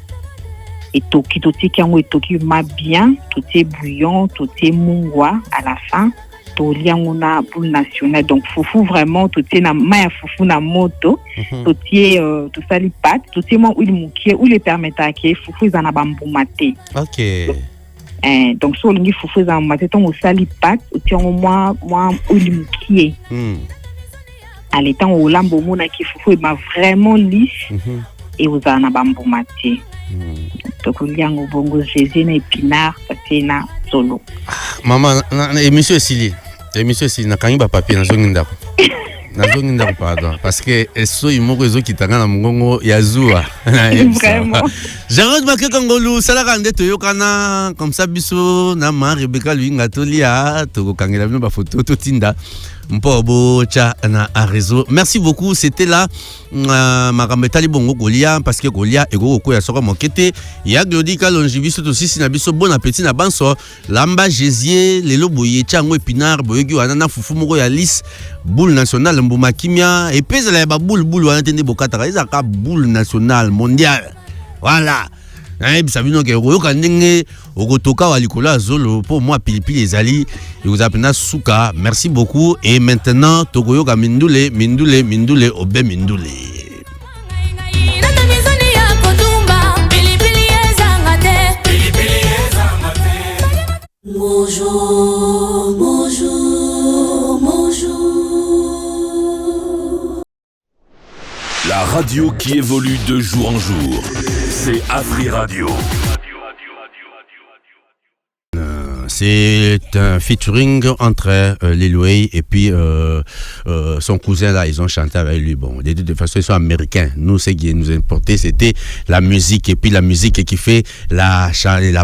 Etoki totie yango etoki ma bien. Totie bouillon, totie mungwa à la fin. Toliango na boule nationale. Donc foufou vraiment totie na ma ya foufou na moto. Totie tout ça li pâte. Totie mo huile moukie ou les permettre que foufou ezana bambumate. OK. Donc sur le foufou ezana bambumate ton au sali pâte, totie moi huile moukie. Allez tant au lambo mona ki foufou est vraiment lisse et ezana bambumate. Donc liango bongo jésus na épinard, ça c'est na solo. Maman, émission Sili. Émission Sili na kangi ba papier na zongi ndako. Na zongi ndako pardon parce que eso imoko ezo kitanga na mongongo ya zuwa. Vraiment. Jarod Maké Kangolu sala kande to yokana comme ça biso na ma Rebecca Luinga tolia to kangela bino ba photo to tinda. Mpobo cha na réseau. Merci beaucoup, c'était là Marametali Bongo Golia parce que Golia et Gogo ya soka mokete ya Glody Kalonji biso to sisi na biso bon appétit na banso lamba jésier lelo boye chango épinard boyogi wana na fufu moko ya lisse boule nationale mbuma kimia et pesa la ba boule wana tende bokata za ka boule nationale mondiale. Voilà. Sabino ke oyoka ndenge okotoka wa likola zolo pour moi pilipili ezali vous appena suka. Merci beaucoup et maintenant tokoyoka mindule obe mindule. Bonjour, bonjour, bonjour. La radio qui évolue de jour en jour, c'est Afri Radio. C'est un featuring entre Lil Wayne et puis son cousin là, ils ont chanté avec lui. Bon, de toute façon, ils sont américains. Nous, ce qui nous importait, c'était la musique et puis la musique qui fait la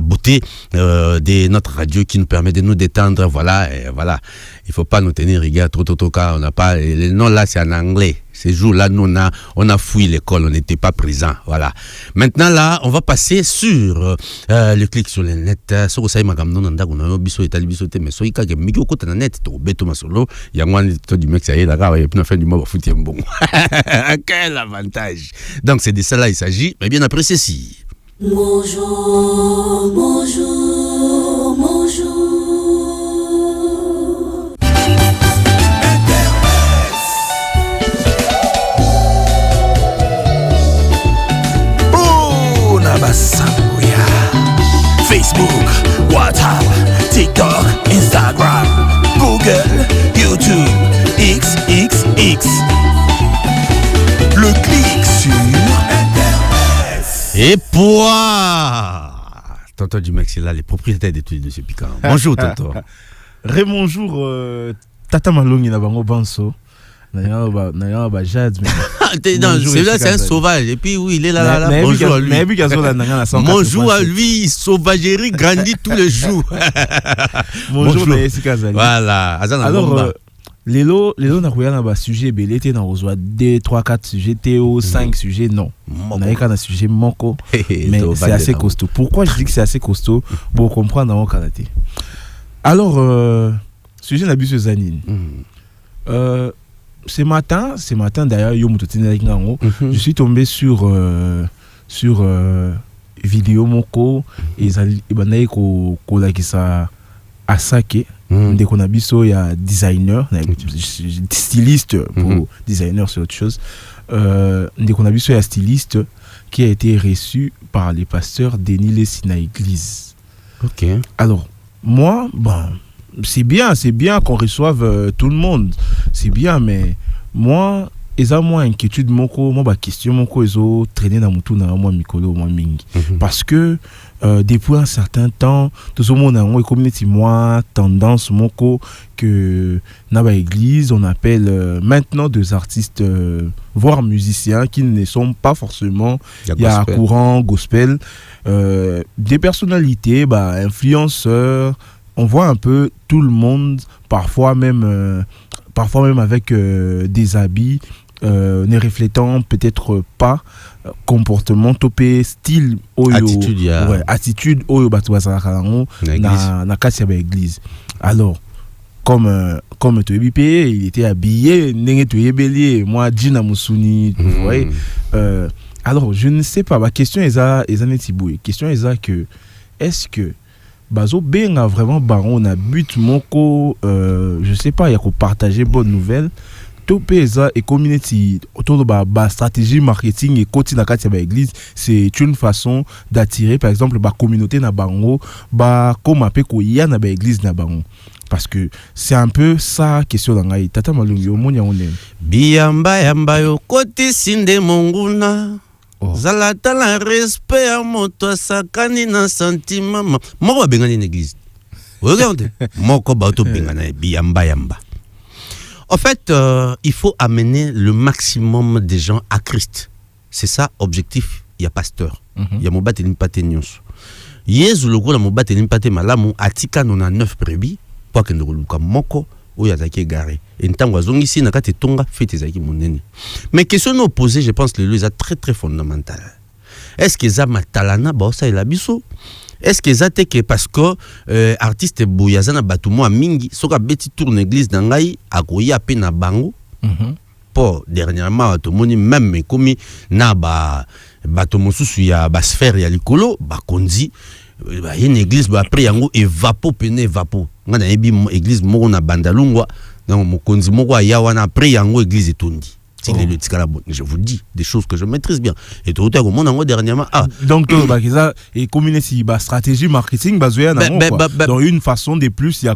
beauté de notre radio qui nous permet de nous détendre. Voilà, et voilà. Il faut pas nous tenir rigueur trop car on n'a pas le nom là, c'est en anglais. Ces jours-là, nous on a fouillé l'école, on n'était pas présents. Voilà. Maintenant là, on va passer sur le clic sur le net. So ko sai makamno nanda kuna biso etali biso te mais so ika ke miki okota na net to beto masolo yangwani to du mec ça y est d'accord et puis on fait du mot foutre bon. Quel avantage. Donc c'est de cela il s'agit. Mais bien après ceci. Bonjour, bonjour, bonjour. Facebook, WhatsApp, TikTok, Instagram, Google, YouTube, XXX. Le clic sur Internet. Et point. Tonton du mec, c'est là, les propriétaires des trucs de ce piquant. Bonjour, tonton. Bonjour, Tata Malongi na bango banso. Naya Jade. C'est là, c'est un sauvage. Et puis, oui, il est là. Bonjour à lui. Bonjour à lui. Sauvagerie grandit tous les jours. Bonjour, Kazali. Voilà. Alors, Lelo n'a rien à sujet belé, n'a reçoit 2, 3, 4 sujets, Théo, 5 sujets, non. On a un sujet moko. Mais c'est assez costaud. Pourquoi je dis que c'est assez costaud? Pour comprendre dans mon karaté. Alors, sujet n'a plus Zanine. Ce matin d'ailleurs, je suis tombé sur vidéo moko et banaye ko la ki sa Asake dès qu'on a biso il y a designer styliste pour designer c'est autre chose dès qu'on a biso il y a styliste qui a été reçu par les pasteurs Denis Lessina Église. OK. Alors moi c'est bien qu'on reçoive tout le monde. C'est bien, mais moi, moi inquiétude moko, moi question moko ezo traîner dans mutu na moi mikolo moi mingi. Parce que depuis un certain temps, tout le monde a une communauté moi tendance moko que na ba église on appelle maintenant des artistes voire musiciens qui ne sont pas forcément il y a courant gospel, des personnalités influenceurs. On voit un peu tout le monde, parfois même avec des habits ne reflétant peut-être pas comportement topé style oyo attitude oyo bato bazalaka nango na kati ya église. Alors comme Toyebi P, il était habillé ndenge Toyebeli moi Djina Musuni, vous voyez. Alors je ne sais pas, ma question est ça netiboué. Question est ça que est-ce que bazo benga vraiment baron na but moko je sais pas, il y a qu'on partager bonne nouvelle. Topeza et community autour de ba stratégie marketing et côté na kati ya église, c'est une façon d'attirer par exemple ba communauté na bango ba comme appé ko ya na ba église na bango, parce que c'est un peu ça question dans ngai tata malungi omonya onem biyamba yamba yo côté sinde monguna zalata la respect à moto sakani na sentiment moko bengani na église regarde moko ba to bengana biyamba yamba. En fait, il faut amener le maximum de gens à Christ. C'est ça, objectif. Il y a pasteur. Il y a Mobat et Limpate Nyos. Yezu le gros la Mobat et Limpate Malamu atika nona 9 brebis pour que nous luka moko ou yazaki garé. Et ntango azongi si nakate tonga fete zaki monene. Mais question opposée, je pense que le est très très fondamental. Est-ce que za matalana ba ça ela biso? Est-ce que ça que parce que artiste bouyazana batumo a mingi soka beti tourne église dangai akoya pe na bango pour dernièrement to moni même komi na ba batumo susu ya ba sphère ya likolo ba konzi ba une église ba après yango evapo pene evapo ngana ebi église moko na bandalungwa na mokonzi moko ya wana après yango église etondi. Je vous dis des choses que je maîtrise bien. Et tout à l'heure, dernièrement. Donc, et community, stratégie marketing, dans une façon de plus, il y a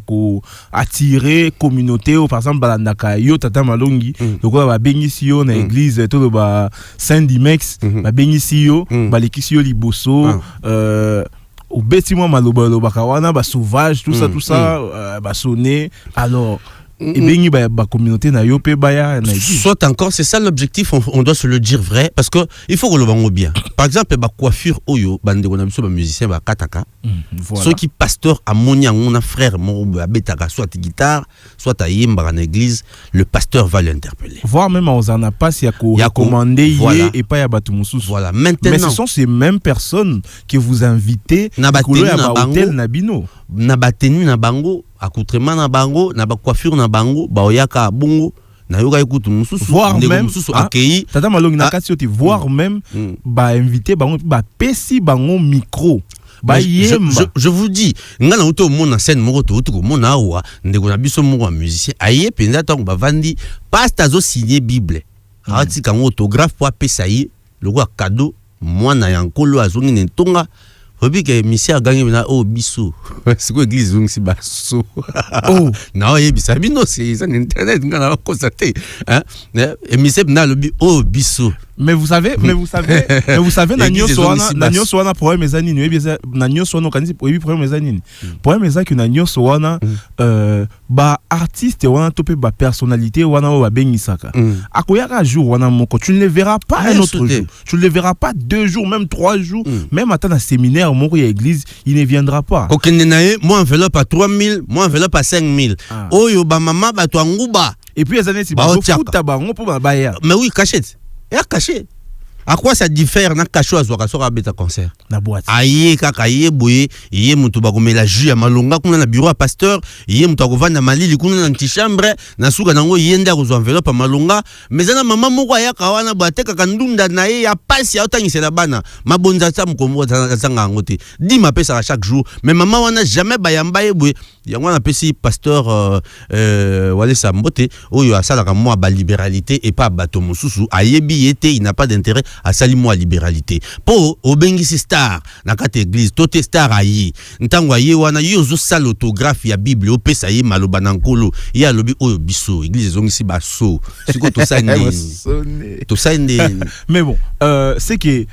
attirer communauté, par exemple, Balandaka, Yo, Tata Malongi, donc, Bengisio, na église, tout le Saint-Dimex, Bengisio, Balekisio Liboso, au bâtiment Malobalo Bakawana, sauvage, tout ça, sonné. Alors, et bien, la communauté na yope baya na soit encore, c'est ça l'objectif, on doit se le dire vrai, parce que il faut que le bango bien. Par exemple, la coiffure oyo bande on a besoin de musicien ba kataka. Ceux qui pasteur à monia on a frère mon betaka soit guitare, soit à yimba en église, le pasteur va l'interpeller. Voir même on en a pas si y a commandé et pas ya batu mususu. Voilà, maintenant. Mais ce sont ces mêmes personnes que vous invitez na batenu na hôtel Nabino. Na batenu na bango, accoutrement na bango, na ba coiffure na bango, ba oyaka bongo, na yoga ekutu mususu, voire même accueilli. Tata malongi na kati oti voire même ba invité bango ba pesi bango micro. Je vous dis, ngana uto mona scène moko to uto mona awa, ndeko na biso moko musicien, aye penza tango ba vandi, pasta zo signer Bible. Ati kango autographe pour pesa yi, le roi cadeau, mwana yankolo azongi nentonga. Obi que monsieur a gagné na biso. C'est quoi église donc si baso. Non, et bisabino c'est ça internet ngana constater hein. Et monsieur na le biso. Mais vous savez na nyoso wana problème ezani ni bien na nyoso wana kanisi problème ezani. Problème ezaki que na nyoso wana ba artiste wana topé ba personnalité wana ba bengisaka. Akoyaka jour wana moko tu ne le verras pas un autre jour. Tu ne le verras pas 2 jours, même 3 jours, même à un séminaire mon église, il ne viendra pas. Moi enveloppe à 3000, moi enveloppe à 5000. Oyo ba mama ba to nguba. Et puis les années si ba futa bango pour ba ya. Mais oui, cachette. Et caché. À quoi ça diffère na kacho azwaka soka beta concert na boîte aye kaka ye boye ye mutu bakomela jus ya malonga kuna na bureau ya pasteur ye mutu akovanda malili kuna na antichambre na suka nango yende akozwa enveloppe ya malonga mais na mama moko ayaka wana bateka kandunda na ye ya pasi ya otangisela bana mabonza ta mukombo tanga ngote di mapesa chaque jour mais mama wana jamais bayamba ye boye yango na pesi pasteur wale sambote oyo asalaka moi ba libéralité et pas bato mosusu ayebi yete il n'a pas d'intérêt à salimoi libéralité po obengisi star na kate église tote star ayi ntango ayi wana yozo sala autographe ya bible opesa ye maloba na nkolo ya lobi oyo biso église zongisi baso siko to sande mais bon c'est que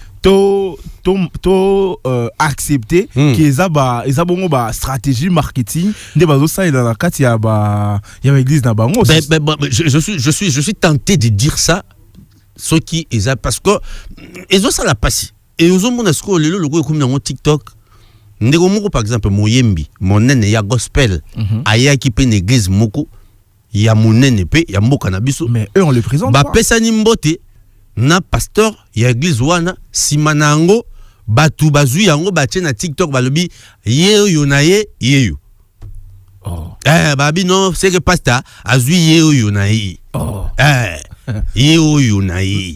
accepter que ça bongo ba stratégie marketing de bazo ça dans la kati ya église na bango. Je suis tenté de dire ça. Ce qui est parce que ils ont ça la passe et ils ont mon esco le logo comme dans TikTok ndeko moko par exemple moyembi mon nene ya gospel aya ki pe église moko ya munene pe ya mboka na biso. Mais eux on les présente ba pas. pesa ni mbote na pasteur ya église wana simanango batu bazui yango batie na TikTok balobi yeyo na yeyo. Oh. Babi non, c'est que pasteur azui yeyo na ye. Oh.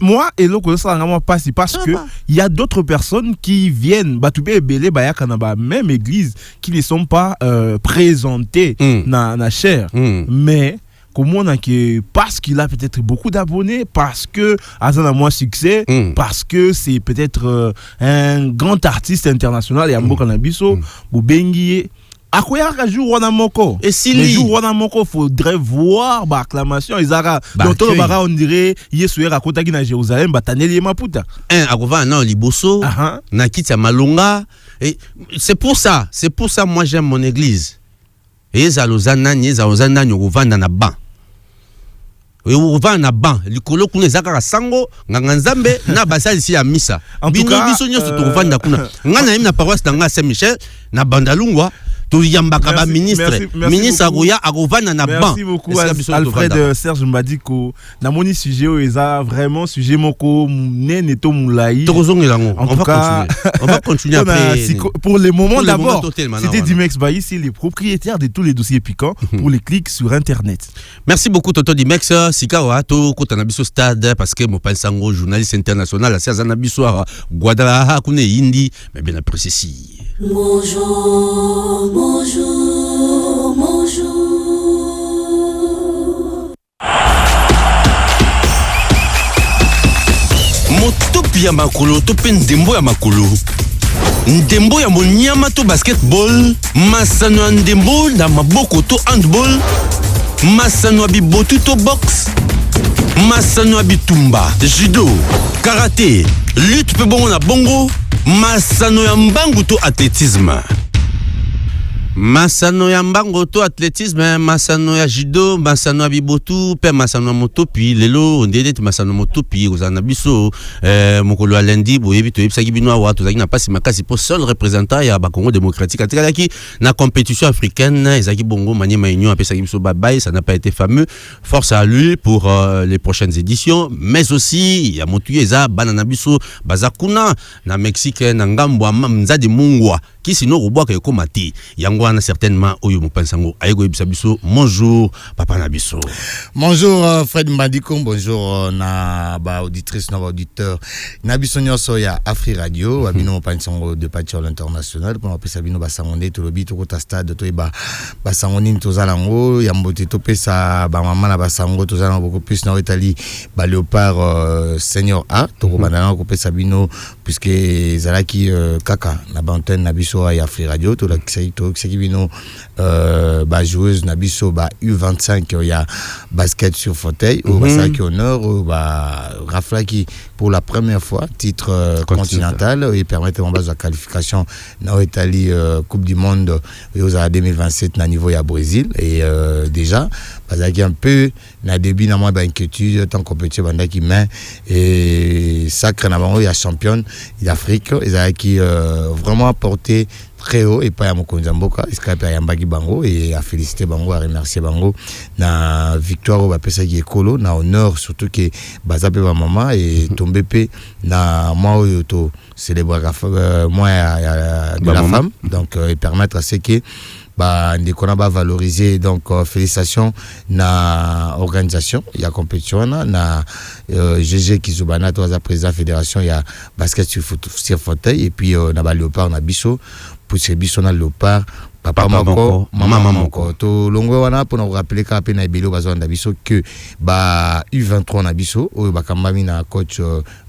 Moi et l'autre ça vraiment pas parce que il y a d'autres personnes qui viennent batubé belé bayaka na ba même église qui ne sont pas présentées na chair mais comment on a que parce qu'il a peut-être beaucoup d'abonnés, parce que Azan a moins succès, parce que c'est peut-être un grand artiste international et Ambo Kanabiso Boubengi. Akoyaka jour wana moko. Et si les jours wana moko faudrait voir ba acclamation Isara. Donc tout bara on dirait Yesuer akotaki na Jérusalem bataneli maputa. Akova na liboso na kitya malonga et c'est pour ça moi j'aime mon église. Et zalozana ni zalozana nyovanda na ban. Na ban likolo kuna ezaka sango nganga nzambe na basali si ya misa. En tout cas biso nyoso tovanda kuna. Ngana na paroisse na Saint-Michel na Bandalungwa. Yambaka ministre Agoya Agovana na ban. Merci beaucoup Alfred Serge Mbadiko. Na moni sujet eza vraiment sujet moko nene to moulaï. En tout cas, on va continuer après. Pour les moments d'abord, c'était Dimex Bailly, c'est les propriétaires de tous les dossiers piquants pour les clics sur internet. Merci beaucoup Toto Dimex. Sikawa to kotanabiso stade parce que mon pensango journaliste international à Sazanabiso Guadalajara kune Hindi mais bien apprécié si. Bonjour, bonjour, bonjour. Motopi ya makolo, tope ndembo ya makolo. Ndembo ya monyama to basketball, masano ya ndembo na maboko to handball, masano ya bibotu to box, masano ya bitumba, judo, karaté, lutte pe bongo na bongo, masano ya mbangu to athlétisme. Masano ya mbango to athlétisme, masano ya judo, masano ya bibotu, pe masano ya motopi, lelo ndede masano ya motopi ozana biso mokolo ya lundi boyebi to yebisaki bino awa tozaki na pasi makasi po seul représentant ya ba Congo démocratique atikaki na compétition africaine ezaki bongo Maniema Union apesaki biso bye ça n'a pas été fameux. Force à lui pour les prochaines éditions, mais aussi ya motu eza banana biso bazakuna na Mexique na ngambo mzadi mungwa kisino robwaka ekomati yango wana certainement oyo mopansango ayego ebisa biso. Bonjour papa na biso. Bonjour Fred Mbadiko, bonjour na ba auditrice na ba auditeur na biso nyoso ya Afri Radio abino mopansango de Patchol International pour apesa bino basangonde to lobi to kota stade to ba basangoni to zalango ya mbote to pesa ba mama na basango to zalango beaucoup plus na Italie ba Léopard Senior A to ko banana ko pesa bino puisque zalaki kaka na bantenne na biso ya Afri Radio to la qui bino ba joueuse na biso ba U25 ya basket sur fauteuil au basaki honneur ba raflaki pour la première fois titre continental et permettre en base de qualification na Italie Coupe du monde aux 2027 na niveau ya Brésil et déjà basaki un peu na début na moi ba inquiétude tant compétition bandaki main et sacré na bango ya championne d'Afrique ils a qui vraiment apporté très haut et pas à Mokonzamboka escapé à Yambagi Bango et à féliciter Bango, à remercier Bango na victoire au Bapesa Giekolo na honneur surtout que Bazape ba maman et tombé pe na moi auto célébrer moi de la femme donc et permettre à ce que bah ndekona ba valoriser donc félicitations na organisation ya compétition na GG Kizubana toi président fédération ya basket sur fauteuil et puis na ba Léopard na biso pour ce biso na Léopard papa moko maman moko to longo wana pour nous rappeler ka pe na ebelo bazwa na biso que ba U23 na biso o ba kambami na coach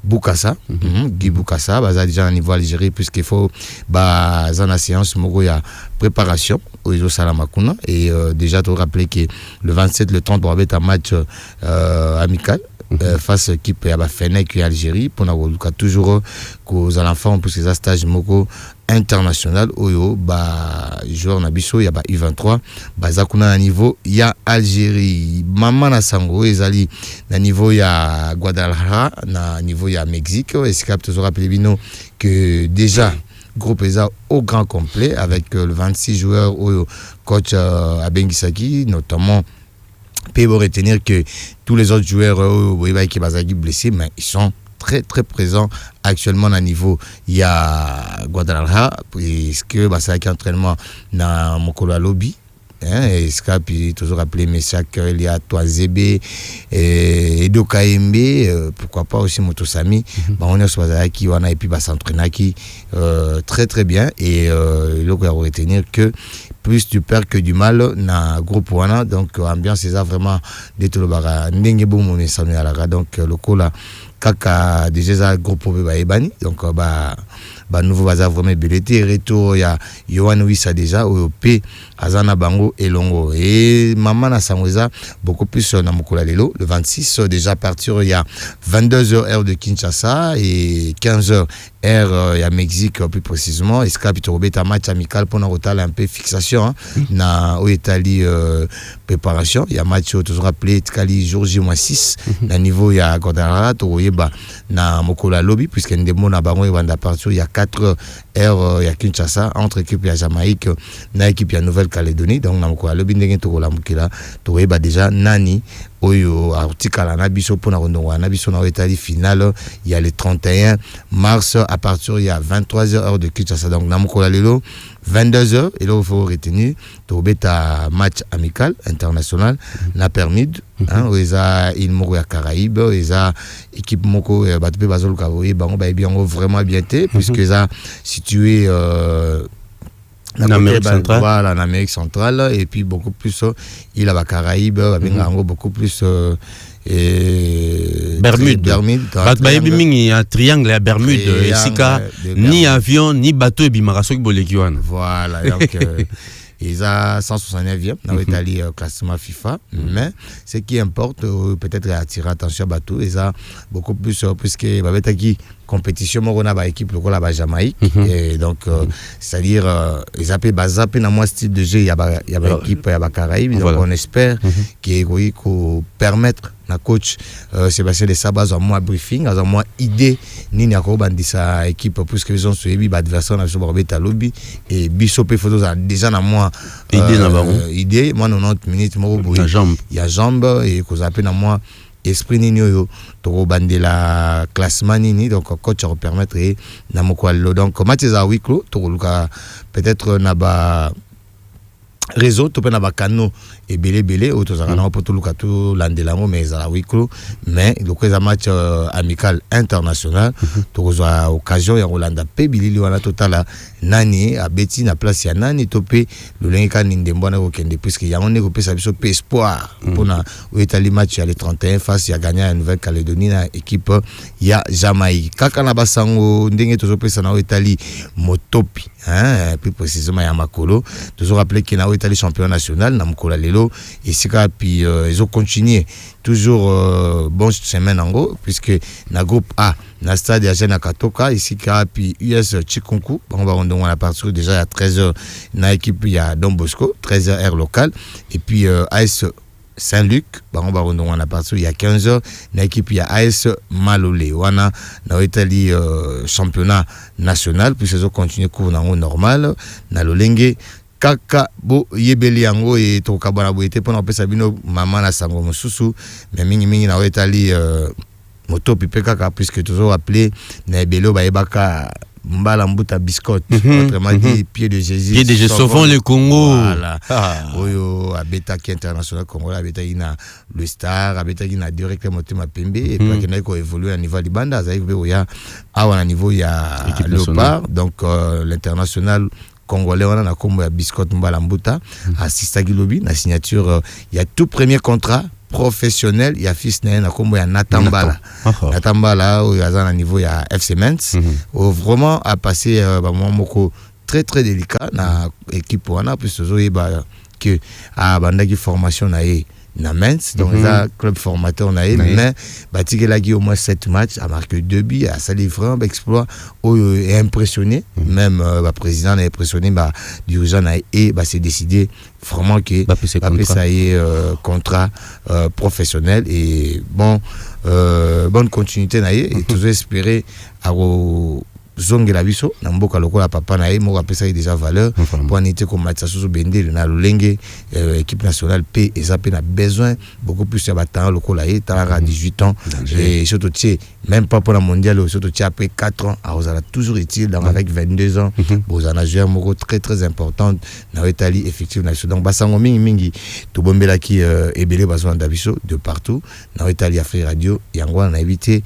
Boukassa Guy Boukassa baza déjà à niveau Algérie puisqu'il faut ba zana séance moko ya préparation au Salamakuna et déjà te rappeler que le 27 le 30 on va être un match amical face à l'équipe ya ba Fenech et Algérie pour nous toujours qu'aux enfants pour ces stages moko international oyo ba joueur na biso ya ba U23 bazakuna na niveau ya Algérie mama na sango ezali na niveau ya Guadalajara na niveau ya Mexique et c'est capable toujours rappeler bino que déjà groupe ESA au grand complet avec le 26 joueurs oyo coach Abengisaki notamment peut retenir que tous les autres joueurs qui sont blessés, mais ils sont très très présents actuellement à niveau. Il y a Guadalajara, puisque c'est un entraînement dans Mokolo Lobby. Et puis toujours appelé Meshak, il y a Toazebe, Edo Kaembe, pourquoi pas aussi Motosami. On est sur qui on a et puis s'entraîner qui très très bien. Et il faut retenir que plus tu perds que du mal dans le groupe Wana, donc ambiance c'est ça vraiment des tolobara ndenge bon mon à la donc le coup là kaka déjà groupe ebani donc nouveau bazar vraiment belleté retour il y a Yohan Wissa déjà au P Azana Bango et Longo et maman na Samweza beaucoup plus na Mokula Lelo le 26 déjà à partir il y a 22h heure de Kinshasa et 15h heure il y a Mexique plus précisément et Scapito Robert match amical pour nous un peu fixation na au Italie préparation il y a match toujours appelé Italie jour J-6 na niveau il y a Guadalajara na Mokula Lobby puisque ndemo na bango à partir il y a 4 heures il y a Kinshasa entre équipe ya Jamaïque na équipe ya Nouvelle-Calédonie donc na Mokula Lobby ndenge to la mukila to déjà nani oyo artikala na biso pona rondongo na biso na Italie finale il y a le 31 mars à partir il y a 23h heure de Kinshasa donc na Mokula Lelo 22h et là il faut retenir to beta match amical international la permide où eza il moko ya Caraïbes eza équipe moko batpe bazol kavoye bango ba bien vraiment bien té puisque eza situé en Amérique centrale. Voilà, en Amérique centrale et puis beaucoup plus il a Caraïbes beaucoup plus Bermude. Il y a un triangle à Bermude. Ni avion, ni bateau et bimaraso qui voilà, donc ils ont 169e dans l'Italie classement FIFA, mais ce qui importe peut-être attirer attention à bateau, ils ont beaucoup plus puisque qui compétition morona ba équipe le la Jamaïque et donc c'est-à-dire ils appellent bazapé dans moi style de jeu il y a équipe il y a Caraïbes donc on espère qu'il permettre na coach Sébastien de Sabaz en moi briefing en moi idée ni na ko bandisa équipe puisque ils ont suivi adversaire na so beta lobby et bisopé photos déjà na moi idée moi 90 minutes mo boy il y a jambe et ko zappé na moi esprit nini yo to bandela classement nini donc coach va permettre na mokwalo donc match za huis clos to luka peut-être na ba réseau to na ba kano et belé auto za na poto luka to landelango mais za huis clos mais le quoi match amical international to za occasion ya Rolanda pe bilili wana total nani a beti na place ya nani topé le lenga ndembo na okende puisque ya on est kopesa biso pe espoir pour na Italie match ya le 31 face ya gagner la Nouvelle-Calédonie na équipe ya Jamaïque kaka na basango ndenge tozo pesa na Italie motopi plus précisément ya makolo toujours rappeler que na Italie champion national na Mkola Lelo et sika puis ils ont continué toujours bon semaine en gros puisque na groupe A na stade ya Jena Katoka ici puis US Chikunku on va rendre à partir déjà à 13h na équipe ya Don Bosco 13h heure locale et puis AS Saint-Luc on va rendre à partir il y a 15h na équipe ya AS Malolé wana na Italie championnat national puis ils ont continué cours normal na lolenge kaka bo yebeli yango et to kabana boité pour pesa bino maman na sango mususu mais mingi na Italie moto pipe kaka puisque toujours appelé na ebelo ba ebaka mbala mbuta biscotte autrement dit pied de Jésus sauvons le Congo voilà oyo abeta qui international Congo abeta ina le star abeta ina directement motema pembe et puis qu'il ko évoluer à niveau libanda za ko ya awa na niveau ya Léopard donc l'international congolais on a comme biscotte mbala mbuta assista Gilobi la signature il y a tout premier contrat professionnel il y a fils na comme ya Natambala au à niveau ya FC Metz vraiment a passé moment moko très très délicat na équipe wana plus que a bandaki formation na Metz donc là club formateur mais Batique là qui au moins 7 matchs a marqué 2 buts a sali vraiment exploit est impressionné même le président est impressionné dirigeant et c'est décidé vraiment que ça y est contrat professionnel et bon bonne continuité et toujours espérer à zongela biso na mboka lokola papa na ye moko apesa déjà valeur pour anité comme match sous bendel na lolenge équipe nationale P eza pe na besoin beaucoup plus ya battant lokola ye tala 18 ans et surtout même pas pour la mondiale surtout après 4 ans a toujours utile dans avec 22 ans bozana joueur moko très très important na Italie effectif national donc basango mingi to bombela ki ebele bazwa ndabiso de partout na Italie Afrique Radio yango na éviter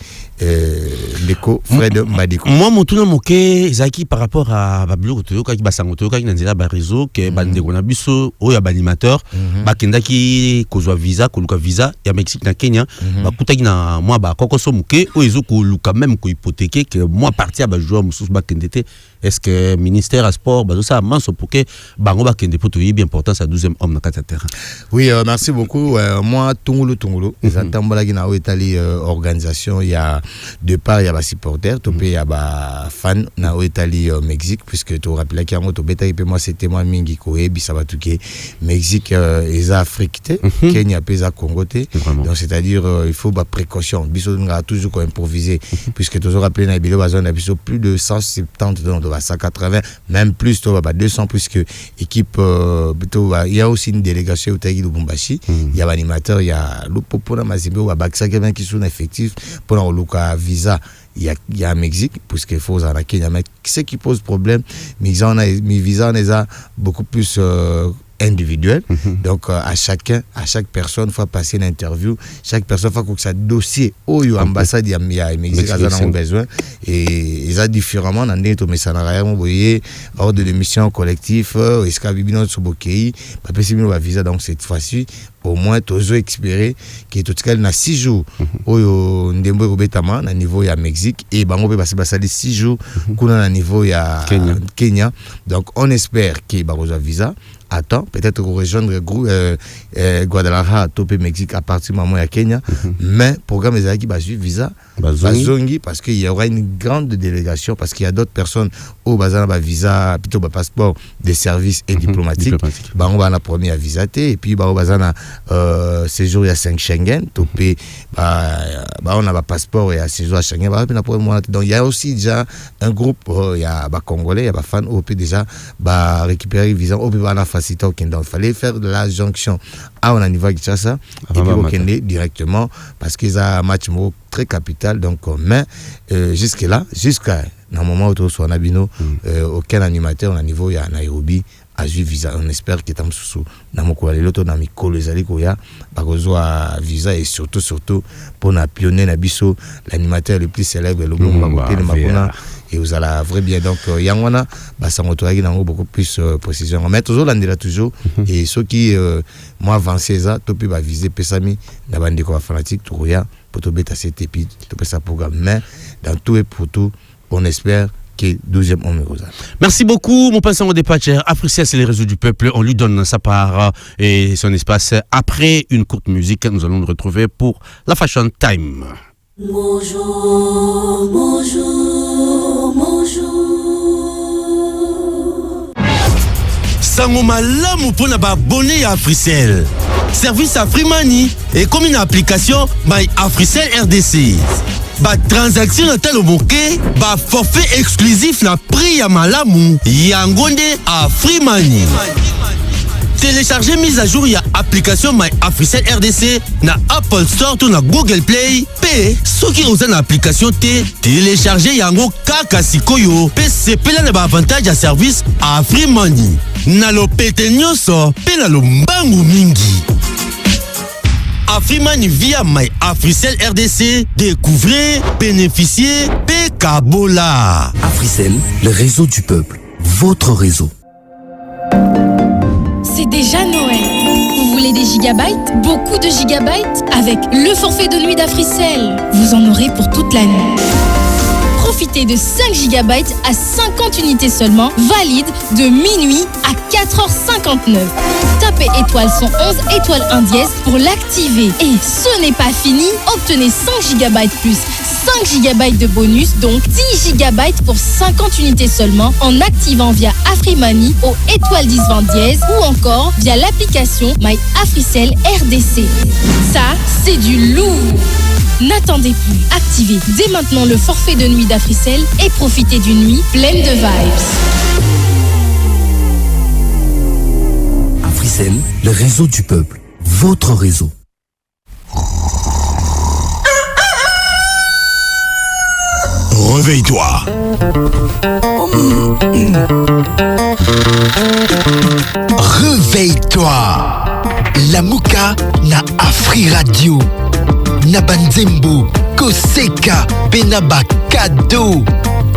Ndeko Fred Madiko. Moi motuna moke zaki par rapport à bablo to yoka ki basango to yoka ki nzela ba réseau ke bandeko na biso o ya animateur bakenda ki kozwa visa koluka visa ya Mexique na Kenya bakutaki na moi ba kokoso moke o ezo koluka même ko hypothéquer que moi partir ba joueur mususu bakendete est-ce que ministère à sport bazo ça manso pour que bango bakende pour to bien importance à 12e homme na kata terrain. Oui, merci beaucoup. Moi Tungulu les atambola ki na Italie organisation il y a de part il y a des supporters to il y a des fans na Italie Mexique puisque tu rappelles qu'il y a un beta et moi c'était moi mingi ko ebi ça va tout que Mexique et Afrique Kenya pesa Congo donc c'est-à-dire il faut ba précaution biso nga toujours ko improviser puisque toujours rappeler na bilo bazon na biso plus de 170 donc 180 même plus to ba 200 puisque équipe il y a aussi une délégation au Tagi Lubumbashi il y a l'animateur il y a Lupopona Mazimbe ou Baksa qui sont effectifs pour le visa il y a Mexique puisque faut en Kenya mais ce qui pose problème mais visa on les a beaucoup plus individuel donc à chaque personne faut passer une interview chaque personne faut que ça dossier au ambassade il y a Mexique a besoin et ils a différemment dans des messages vous voyez hors de l'émission collectif est-ce qu'a bibino sobokei pas possible va visa donc cette fois-ci au moins tozo expérer que tout cas na 6 jours au ndembo betama na niveau ya Mexique et bango pe passer 6 jours kuna na niveau ya Kenya donc on espère que bango visa attends peut-être rejoindre Guadalajara topé Mexique à partir du moment à Kenya mais programme les qui va suivre visa bazongi parce qu'il y aura une grande délégation parce qu'il y a d'autres personnes au bazana ba visa plutôt ba passeport des services et diplomatiques ba on va la première visater et puis ba bazana séjour il y a 5 Schengen topé on a ba passeport et à séjour à Schengen donc il y a aussi déjà un groupe il y a ba congolais il y a ba fans au déjà ba récupérer visa au ba na faciliter au Kenya il fallait faire de la jonction à on a niveau Kinshasa et puis au Kenya directement parce qu'ils a un match très capital donc mais jusqu'à un moment où on a bino aucun animateur au niveau ya Nairobi a eu visa on espère que tam sous na moko le loto na mikolo ezali ko ya bakozwa visa et surtout pour na pionnier na biso l'animateur le plus célèbre le bon bakote makona et vous allez vrai bien donc yangwana basangotoraki nango beaucoup plus précision mais toujours landela toujours et ceux qui moi avancé ça topi ba viser pesami na bande ko fanatique touya pour to beta cet épi to pesa programme mais dans tout et pour tout on espère que 12e homme. Merci beaucoup, mon pensant au dépatcher. Africell, c'est les réseaux du peuple. On lui donne sa part et son espace. Après une courte musique, nous allons nous retrouver pour la Fashion Time. Bonjour, bonjour, bonjour. Sango malamu pona ba abonné à Africell. Service Afrimani et comme une application by Africell RDC. Ba transaction na talo moke, ba forfait exclusif na prix ya malamu yangonde Afrimani. Téléchargez mise à jour ya application My Africell RDC na Apple Store to na Google Play. P soki oza na application te télécharger yango kaka sikoyo. P sepela na ba avantage ya service Afrimani. Na lo pete nyonso pe na lo mbangu mingi. Afrimani via My Africell RDC, découvrez, bénéficiez, Pekabola. Africell, le réseau du peuple, votre réseau. C'est déjà Noël. Vous voulez des gigabytes? Beaucoup de gigabytes? Avec le forfait de nuit d'Africell, vous en aurez pour toute l'année. Profitez de 5 GB à 50 unités seulement, valide de minuit à 4h59. Tapez étoile 111, étoile 1 dièse pour l'activer. Et ce n'est pas fini, obtenez 5 GB plus 5 GB de bonus, donc 10 GB pour 50 unités seulement en activant via Afrimani au étoile 1020 dièse ou encore via l'application My Africell RDC. Ça, c'est du lourd. N'attendez N'attendez plus. Activez dès maintenant le forfait de nuit d'Africell et profitez d'une nuit pleine de vibes. Africell, le réseau du peuple. Votre réseau. Réveille-toi. Réveille-toi. La Mouka na Afri Radio. Nabanzembo, Koseka, Benaba, cadeau.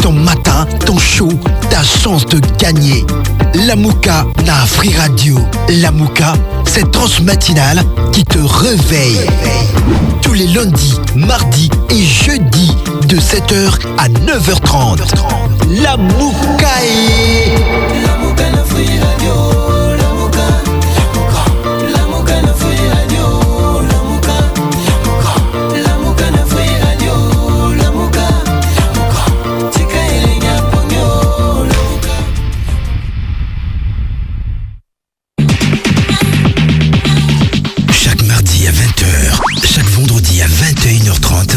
Ton matin, ton show, ta chance de gagner. La Mouka na Afri Radio. La Mouka, cette tranche matinale qui te réveille. Tous les lundis, mardis et jeudis de 7h à 9h30. La Mouka est... La Mouka na Afri Radio. La Mouka, la Mouka na Afri Radio. La Mouka, la Mouka na Afri Radio. La Mouka, Tika Elenya Ponyo. La Mouka. Chaque mardi à 20h, chaque vendredi à 21h30,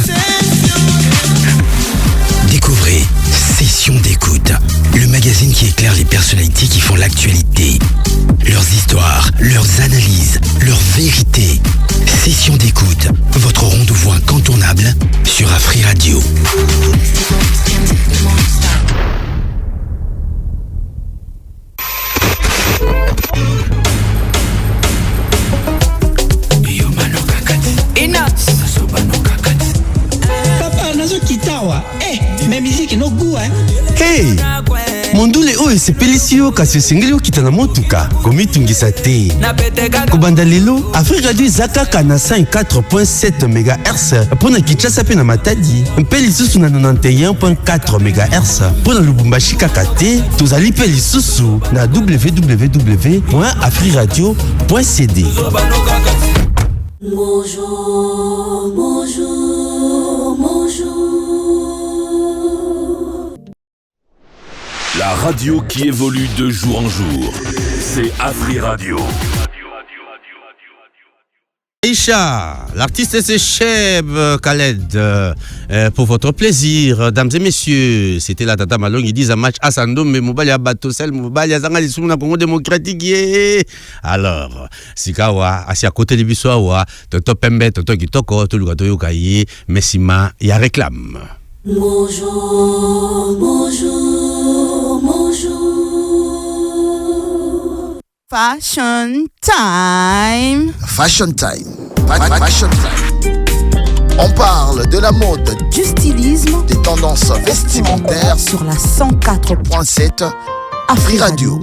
découvrez Session d'écoute, le magazine qui éclaire les personnalités qui font l'actualité. Leurs histoires, leurs analyses, leurs vérités. Session d'écoute, votre rendez-vous incontournable sur Afri Radio. Hey, mondule oyo esepelisi yo kasi osengeli okita na motuka komitungisa te. Kobanda lelo Afri Radio eza kaka na 104.7 MHz mpona Kinshasa pe na Matadi, mpe lisusu na 91.4 MHz mpona Lubumbashi kaka te. Tozali pe lisusu na www.afriradio.cd. Bonjour, bonjour, bonjour. La radio qui évolue de jour en jour, c'est Afri Radio. Aïcha, l'artiste c'est Cheb Khaled. Pour votre plaisir, dames et messieurs, c'était la Tata Malong. Ils disent un match à Sando, mais Mobali a Batosel, Mobali a Zanga, ils na Congo démocratique. Alors, Sikawa, assis à côté de Bissoawa, Toto Pembe, Toto Kitoko, Toto Lugato Kaye, Messima, il y a réclame. Bonjour, bonjour, bonjour. Fashion time. Fashion time. Fashion time. On parle de la mode, du stylisme, des tendances vestimentaires sur la 104.7 Afri Radio.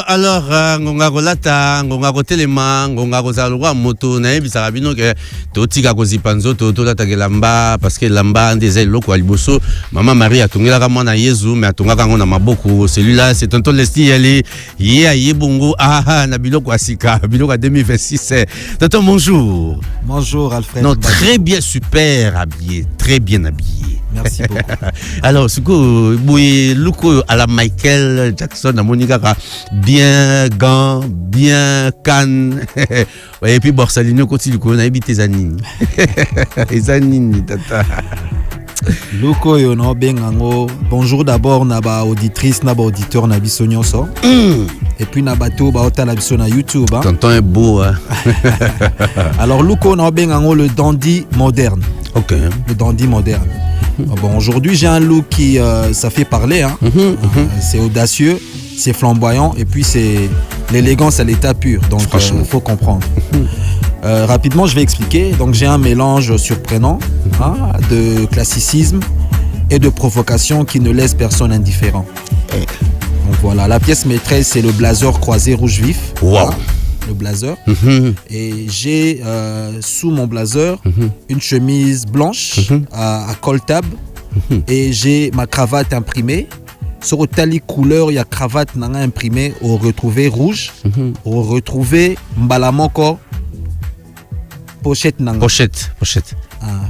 Alors, ngonga kolata, ngonga kotelema, ngonga kozalwa moto na ebisaka bino ke totika kozipa nzoto tolata ke lamba parce que lamba ndeza eloko ya liboso. Mama Marie atongelaka mwana Yezu mais atongaka ngo na maboko. Celui-là c'est tonton Lesti yali ye bongo na biloko asika, biloko à 2026. Tonton bonjour. Bonjour Alfred. Non, très bien, super habillé, très bien habillé. Merci beaucoup. Alors, ce que vous look à la Michael Jackson, à Monica, bien gant, bien canne. Et puis Borsalino continue qu'on a habité Zanini. Zanini, tata. Luko yo no bengango. Bonjour d'abord naba auditrice naba auditeur na biso nyonso. Et puis na bato ba ota la biso na YouTube. Tonton est beau. Hein? Alors Luko no bengango le dandy moderne. OK. Le dandy moderne. Bon, aujourd'hui j'ai un look qui ça fait parler. Hein. C'est audacieux, c'est flamboyant et puis c'est l'élégance à l'état pur. Donc il faut comprendre. Rapidement, je vais expliquer. Donc, j'ai un mélange surprenant de classicisme et de provocation qui ne laisse personne indifférent. Donc voilà, la pièce maîtresse, c'est le blazer croisé rouge vif. Wow. Le blazer. Et j'ai sous mon blazer une chemise blanche à col tab et j'ai ma cravate imprimée. Sur le tali couleur, il y a cravate nanga imprimée. On retrouve rouge. On retrouve mbalamoko pochette nanga. Pochette.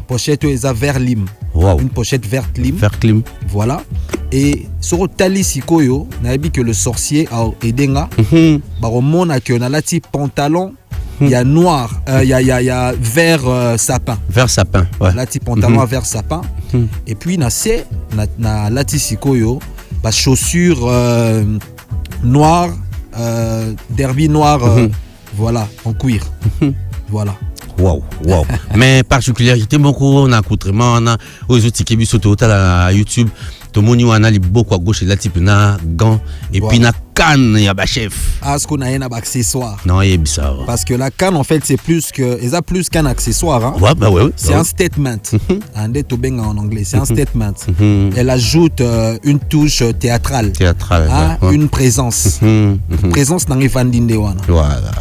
Pochette ils a vert lime. Wow. Une pochette verte lime. Vert lime. Voilà. Et sur le tali sikoyo, n'a dit que le sorcier a aidé nga. Baromon a que on a là petit pantalon. Il y a noir, il y a vert sapin. Vert sapin, ouais. Là petit pantalon à vert sapin. Et puis na lati sikoyo, bah chaussures noires, derby noir, voilà, en cuir. Voilà. Wow. Mais particularité beaucoup on a accoutrement on a aux autres qui sont total à YouTube. Tout le monde on a beaucoup à gauche là type na gants et puis na canne y a ba chef. Ah ce qu'on a un accessoire. Non, il est bizarre. Parce que la canne en fait c'est plus que ils a plus qu'un accessoire hein. Ouais. C'est un statement. Un des tobenga en anglais, c'est un statement. Elle ajoute une touche théâtrale. Hein, ouais. Une présence. Présence dans les Vandindewana. Voilà.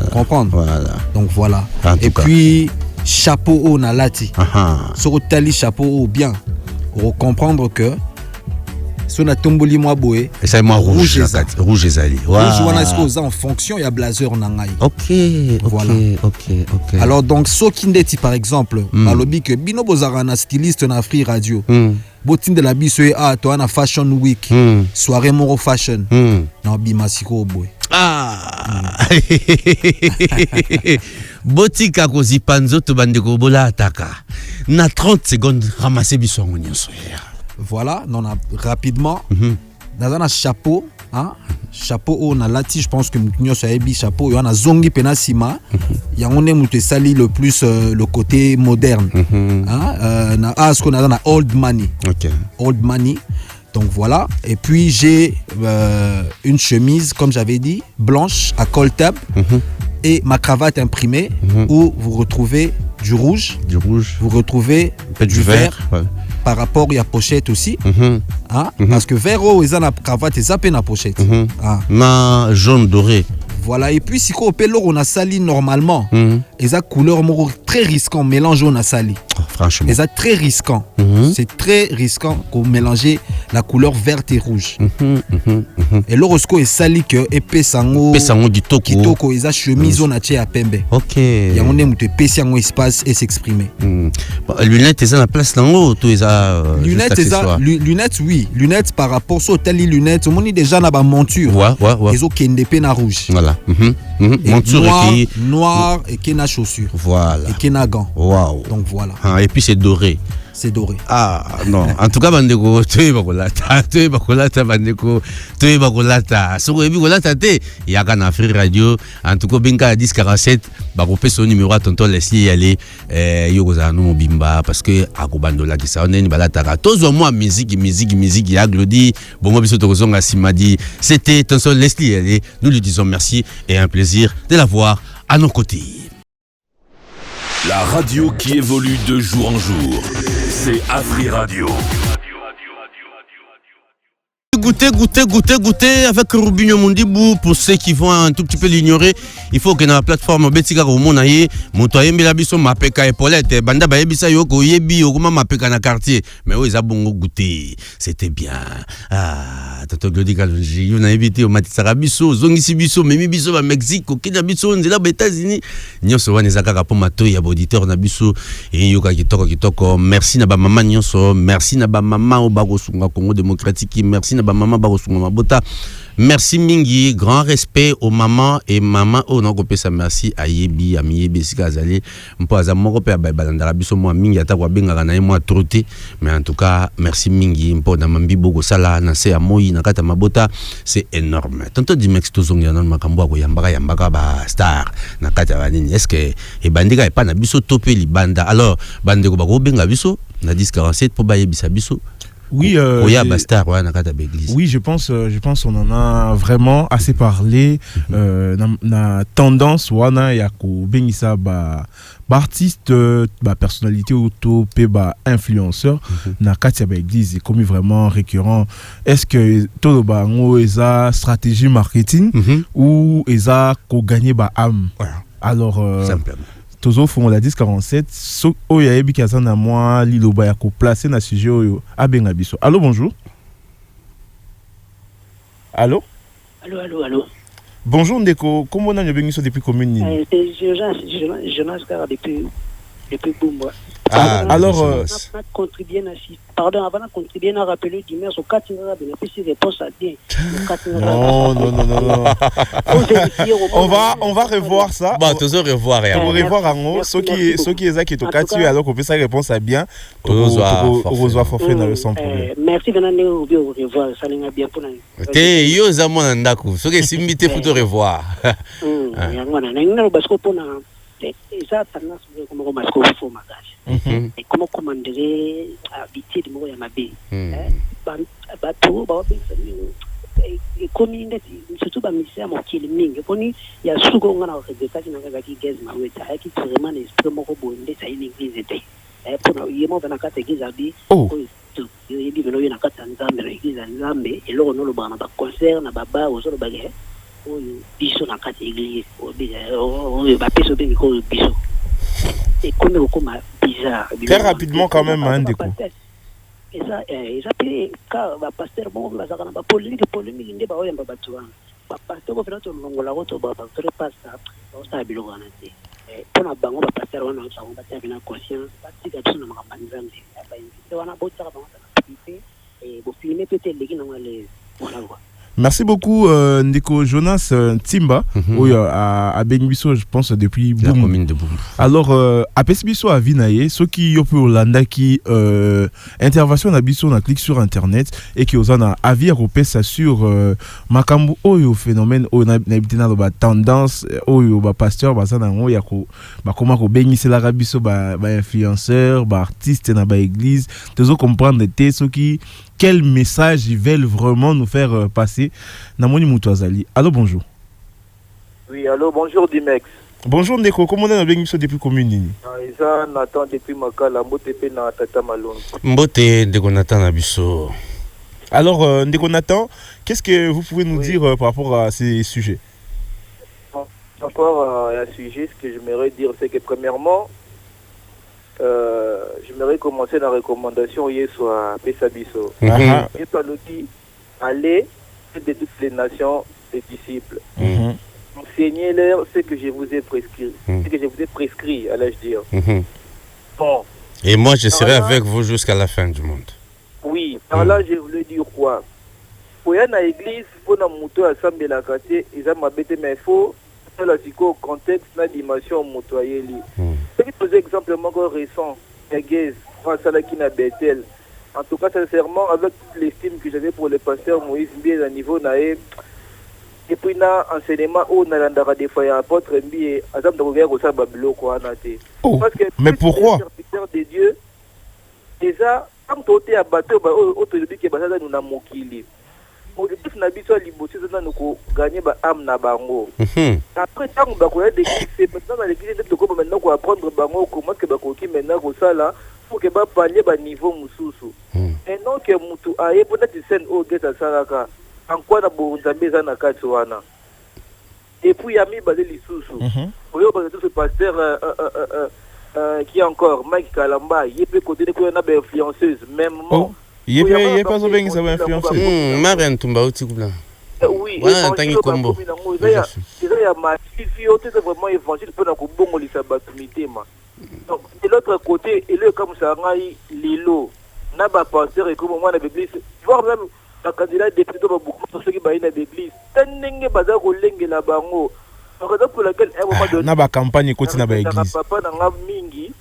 Comprendre. Voilà. Donc voilà. Et puis chapeau haut na lati. Sur le tali chapeau haut bien. Pour comprendre que si on a tomboli moi boé et ça moi rouge ezali. Rouge wana est en fonction il y a blazer nangai. Voilà. OK. Alors donc Sokindeti par exemple, balobi que bino bozara na styliste na Free Radio. Botin de la biso to na fashion week. Soirée moro fashion. Na bimasiko boé. Botika kozi panzo to bandeko bola ataka. Na 30 secondes ramasser biso nyonso. Voilà, non rapidement. Dans un chapeau, hein, chapeau on a lati, je pense que nous sommes bi chapeau, on a zongi penasima. Il y a on est muté sali le plus le côté moderne. Hein, na ce qu'on a dans la old money. OK. Old money. Donc voilà, et puis j'ai une chemise comme j'avais dit, blanche à col tab et ma cravate imprimée où vous retrouvez du rouge, vous retrouvez du vert. Ouais. Par rapport à la pochette aussi, parce que vert haut, ils ont la cravate, ils ont la pochette. Ma jaune doré. Voilà, et puis si on a sali normalement, ils ont couleur très risquant, mélange on a sali. Franchement. Ils ont très risquant. C'est très risquant qu'on mélanger la couleur verte et rouge. Et lorsqu'on est sali que épais sango kitoko, ils ont chemise on a tché à pembe. OK. Il y a on est muté épais en espace et s'exprimer. Lunettes ils ont la place dans haut, tout ils ont lunettes oui, lunettes par rapport aux tali lunettes, on est déjà na ba monture. Ouais. Ils ont kende pena rouge. Voilà. Monture noir et kena chaussure. Voilà. Et kena gants. Wow. Donc voilà. Et puis c'est doré. C'est doré. Ah non, en tout cas bandeko te bakolata bandeko te bakolata. Soko ebi kolata te yaka na Free Radio. En tout cas benka 1047 bakope son numéro à tonton Leslie aller yokoza no bimba parce que akobandola ki sa oneni balata ka tozo moi musique ya Glody bongo biso tokozonga simadi. C'était tonton Leslie aller. Nous lui disons merci et un plaisir de l'avoir à nos côtés. La radio qui évolue de jour en jour, c'est Afri Radio. Goûter avec Rubinho Mondibou. Pour ceux qui vont un tout petit peu l'ignorer, il faut que dans la plateforme Betika Romonaye, Montoye Melabiso Mapeka Epaulette, Banda Bayebisa Yoko Yebi, Okuma Mapeka na quartier. Mais oui, ils ont bon goûté. C'était bien. Ah, Tato Glody Kalonji, on a évité au Matissarabiso, Zongisi Biso, Memi Biso, à Mexique, au Kenya Biso, on est là aux États-Unis. Nyonso wane zakaka po matoyi ya auditeur na biso et yoka kitoko. Merci na ba maman nyonso, merci na ba maman au Bagosunga Congo démocratique, merci na ba maman Bagosunga Mabota. Merci mingi, grand respect aux mamans et maman au non kopesa merci à Yebi, à Miyebi Sikazali. Mpo aza moko pe balandara biso moi mingi ata kwa benga na moi troté, mais en tout cas merci mingi mpo na mambi boko sala na se amoyi na kata mabota, c'est énorme. Tonto Dimex tozongi na makambo ko yambaka ba star na kata banini. Est-ce que e bandika e pa na biso topé libanda. Alors bandeko bako benga biso na 1047 po ba yebisa biso. Oui, oui, je pense on en a vraiment assez parlé. Na tendance wana ya ko bengisa ba artiste, ba personnalité auto pe ba influenceur na katia ba église comme vraiment récurrent. Est-ce que todo ba ngo eza stratégie marketing ou eza ko gagner ba âme? Alors simplement tozo fongola 1047 so oyo yebi kaza na moi liloba ya ko placer na sujet oyo abenga biso. Allô, bonjour. Allô? Allô. Bonjour Ndeko, comment on a venu sur depuis commune Nini? C'est Jonas Car depuis Boumba. Alors, on a contribué avant de contribuer à rappeler dimanche au 4 bénéficier réponse à bien. Non. on va revoir ça. Bon, toujours revoir. On va revoir en haut. Ceux qui est au 4 alors qu'on peut ça réponse à bien. On reçoit forfait dans le sans problème. Merci de nous revoir. Ça n'a bien pour nous. T'es yo zamona ndako. Ceux qui s'invitent pour te revoir. Eza tendance comme masco fo magaje et comment commander habitude mo ya mabe ba to ba et commune surtout ba misia mo kili mingi poni ya suko ngana o résultat na ga ki gaz ma weta ki vraiment esprit mo ko bonde ça une église était pour yemo bana kata église abi ko yebi bino na kata nzambe na église nzambe et lo no lo bana ba concert na baba o so lo bagé biso na kati église oyo bapeso bengi ko biso et comme okoma bizarre très rapidement quand même Ndeko eza pe ka ba pasteur bon la zakana ba polémique nde ba oyamba batu wana ba pasteur ko fera to longola ko to ba pasteur pasta o sa biloko na te pona bango ba pasteur wana sa on ba tabina conscience ba tika tuna makambanzambe ba invité wana botaka bango na privé et bo filmer peut-être leki na wale voilà quoi. Merci beaucoup Ndeko Jonas Timba à Benbiso je pense depuis la commune de Boum. Alors à Pesbiso à Vinaye ceux qui yo pour Landa qui intervention na biso na clic sur internet et qui osana avis européen sur makambu oyo phénomène oyo na bitina ba tendance oyo ba pasteur ba sana ngo ya ko ba comment ko bengisa la rabiso ba influenceur ba artiste na ba église tozo comprendre té ceux qui quel message ils veulent vraiment nous faire passer. Namoni Moutouazali. Allô, bonjour. Oui, allô, bonjour Dimex. Bonjour Ndeko, comment on a bien depuis commune Nini? Ça Nathan depuis Makala, Mbote pe na Tata Malone. Mbote Ndeko Nathan Nabiso. Alors Ndeko Nathan, qu'est-ce que vous pouvez nous dire par rapport à ces sujets? Par rapport à ce sujet, ce que j'aimerais dire, c'est que premièrement, j'aimerais commencer la recommandation hier soit Pesabiso. Et par le qui allez de toutes les nations des disciples. Enseignez-leur ce que je vous ai prescrit. Ce que je vous ai prescrit, allais-je dire. Bon. Et moi, je serai avec vous jusqu'à la fin du monde. Oui. Alors là, je voulais dire quoi? Pour y aller à l'église, il faut que à Sambe la quartier, ils ont m'habité, mais il faut la contexte, la dimension motoyée. Je vais poser exemple récent, Guez, François qui n'a Bethel. En tout cas, sincèrement, avec toute l'estime que j'avais pour le pasteur Moïse Mbie à niveau naïf, et puis là, enseignement, on a l'andara des fois, apôtre Mbie, Azam de Rouvert au Sabablo, quoi, parce que mais pourquoi? De Dieu, déjà, quand tu es abattu, autorisé que Basada nous n'a mokili. Objectif na biso libosi zana nous gagner ba âme na bango. Après tant ba ko c'est maintenant dans l'église de ko maintenant ko apprendre bango comment que ba ko ki maintenant ko sala pour que ba palier ba niveau mususu. Et non que mutu aye peut-être scène au geta salaka en quoi na bo nzambe zana kati wana. Et puis ami ba les susu. Oyo ba tout ce pasteur qui est encore Mike Kalamba, il peut côté de ko na ba influenceuse même il est pas bien que ça va influencer. Marianne Tumba Otikula. Oui, il combo. Il y a ma fille, c'est vraiment évangile pour nous bon lisa batumité ma. Donc de l'autre côté, il est comme ça ngai lilo. Na ba pasteur et comme moi na l'église, voire même la candidat député ba beaucoup pour ceux qui ba na l'église. Tenenge baza ko lengela bango. Donc pour laquelle un moment donné na ba campagne côté na ba église. Papa na mingi.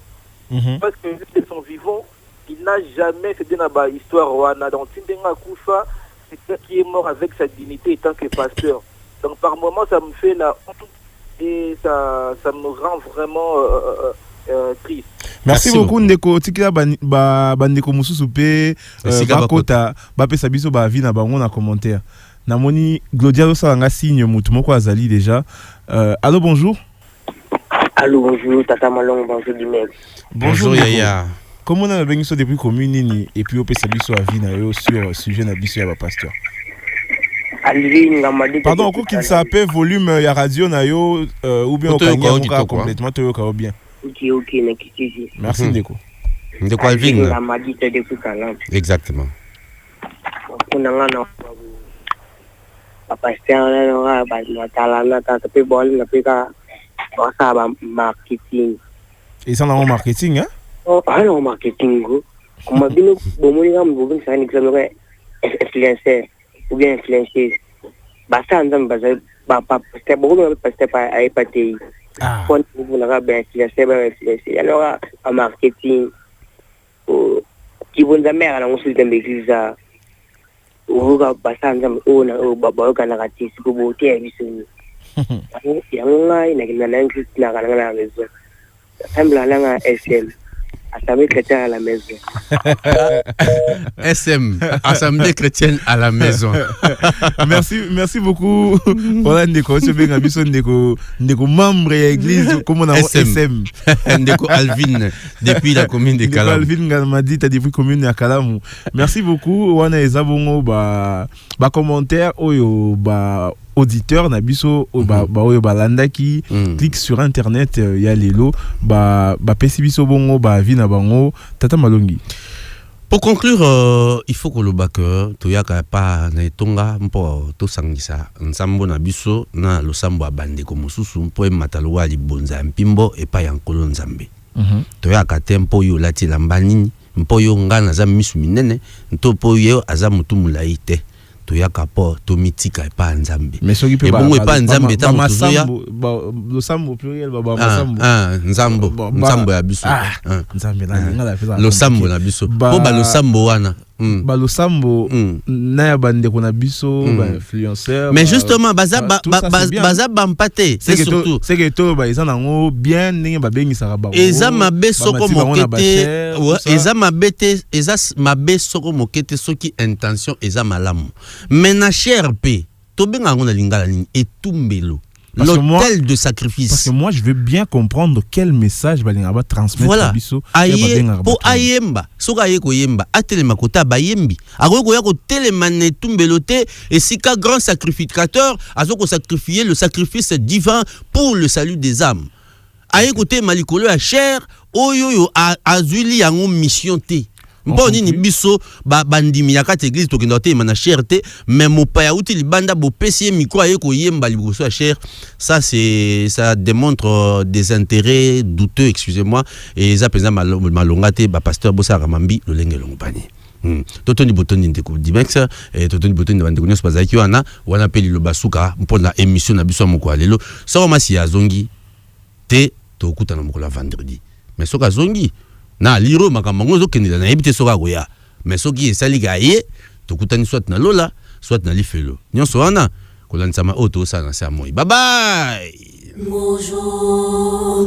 Parce que ils sont vivants. Il n'a jamais fait une histoire wana. Donc Tindenga Koufa, c'est quelqu'un qui est mort avec sa dignité en tant que pasteur. Donc par moment ça me fait la honte et ça me rend vraiment triste. Merci beaucoup Ndeko. Tikila bandeko mususu pe bakota bapesa biso ba avis na bango na commentaire. Namoni Glodia Losalanga signe mutu moko azali déjà. Allô, bonjour. Allô, bonjour Tata Malong, bonjour Dimex. Bonjour Yaya. Comment on a venu sur depuis commune Nini et puis au Pesabiso à vie sur sujet na biso ya pasteur. Pardon, encore qu'il s'appelle volume ya radio na yo ou bien au Kenya complètement to yo ka bien. Ok, Nekiti. Merci, Ndeko. Ndeko Alvin. La Madite de Kukalan. Exactement. On a un pasteur, talana, tapi bol, tapi ça marketing. Et ça, on marketing, hein? Oh, alors marketing, go. On m'a dit, bon, on ça un exemple, influenceur, ou bien influenceuse. Bah, ça, on va pasteur, beaucoup de pasteur à épater. Quand vous avez influenceur, alors, en marketing, qui vont la mère, on se dit, l'église, ou basa nzambe ona babayoka na katisi ko bote ya biso ni yango ngai na Christ na kana na maison sembla langa SM Assemblée chrétienne à la maison. SM, Assemblée chrétienne à la maison. Merci beaucoup. Voilà, Ndeko, Ndeko membre de l'église, comment on a SM. Ndeko Alvin, depuis la commune de Kalamou. Ndeko Alvin m'a dit, t'as depuis la commune de Kalamou. Merci beaucoup. On a ezabongo ba commentaire oyo ba auditeur na biso oyo balanda qui clique sur internet ya lelo ba pesi biso bongo ba vi na bango tata malongi. Pour conclure, il faut que le backer toyaka pa na etonga mpo to sangisa nsambo na biso na losambo abande ko mususu mpo ematalo wa libonza mpimbo epa ya nkolo nzambe. Toyaka tempo yo lati lambani mpo yo ngana za misu minene ntopo yo aza mutu mulai te. Toyaka po to mitika epa nzambe. Mais soki pe bongo epa nzambe ta mutuya losambo pluriel baba masambo. Nzambo ya biso. Nzambe na ngala feza. Losambo na biso. Po ba losambo wana. Ba losambo na ya bande ko na biso ba influenceur. Mais justement baza bampate, c'est surtout c'est que to ba isa nango bien ninge ba bengisa ba. Eza mabe soko mokete, eza mabete, eza mabe soko mokete soki intention eza malamu. Mais na cher pe to benga ngona lingala ni etumbelo. L'hôtel de sacrifice. Parce que moi, je veux bien comprendre quel message va transmettre. Voilà. Pour ayemba, soka yeko yemba, atelema kota bayembi. Ago yako telemane tumbelote et sika grand sacrificateur, azoko sacrifier le sacrifice divin pour le salut des âmes. Ayeko te malikolo a cher, oyo azuli yango mission te. Mboni ni biso bandimi ya kati église tokenda te mana cherté mais mopaya uti libanda bo pesi micro ayeko yemba liboso a cher, ça démontre des intérêts douteux, excusez-moi, et ça pesa malongate ba pasteur bosa ramambi lo lenge longpani. Totoni botoni ndeko dimex et totoni botoni de bandeko nyos bazaki wana peli lo basuka mpona émission na biso moko alelo ça masi ya zongi te tokuta na moko la vendredi mais soka zongi na liro makambo zo kendela na yebite soka goya mais soki esali gaye tokutani soit na lola soit na lifelo nyonso wana kolansama oto sana sa moi bye bye. Bonjour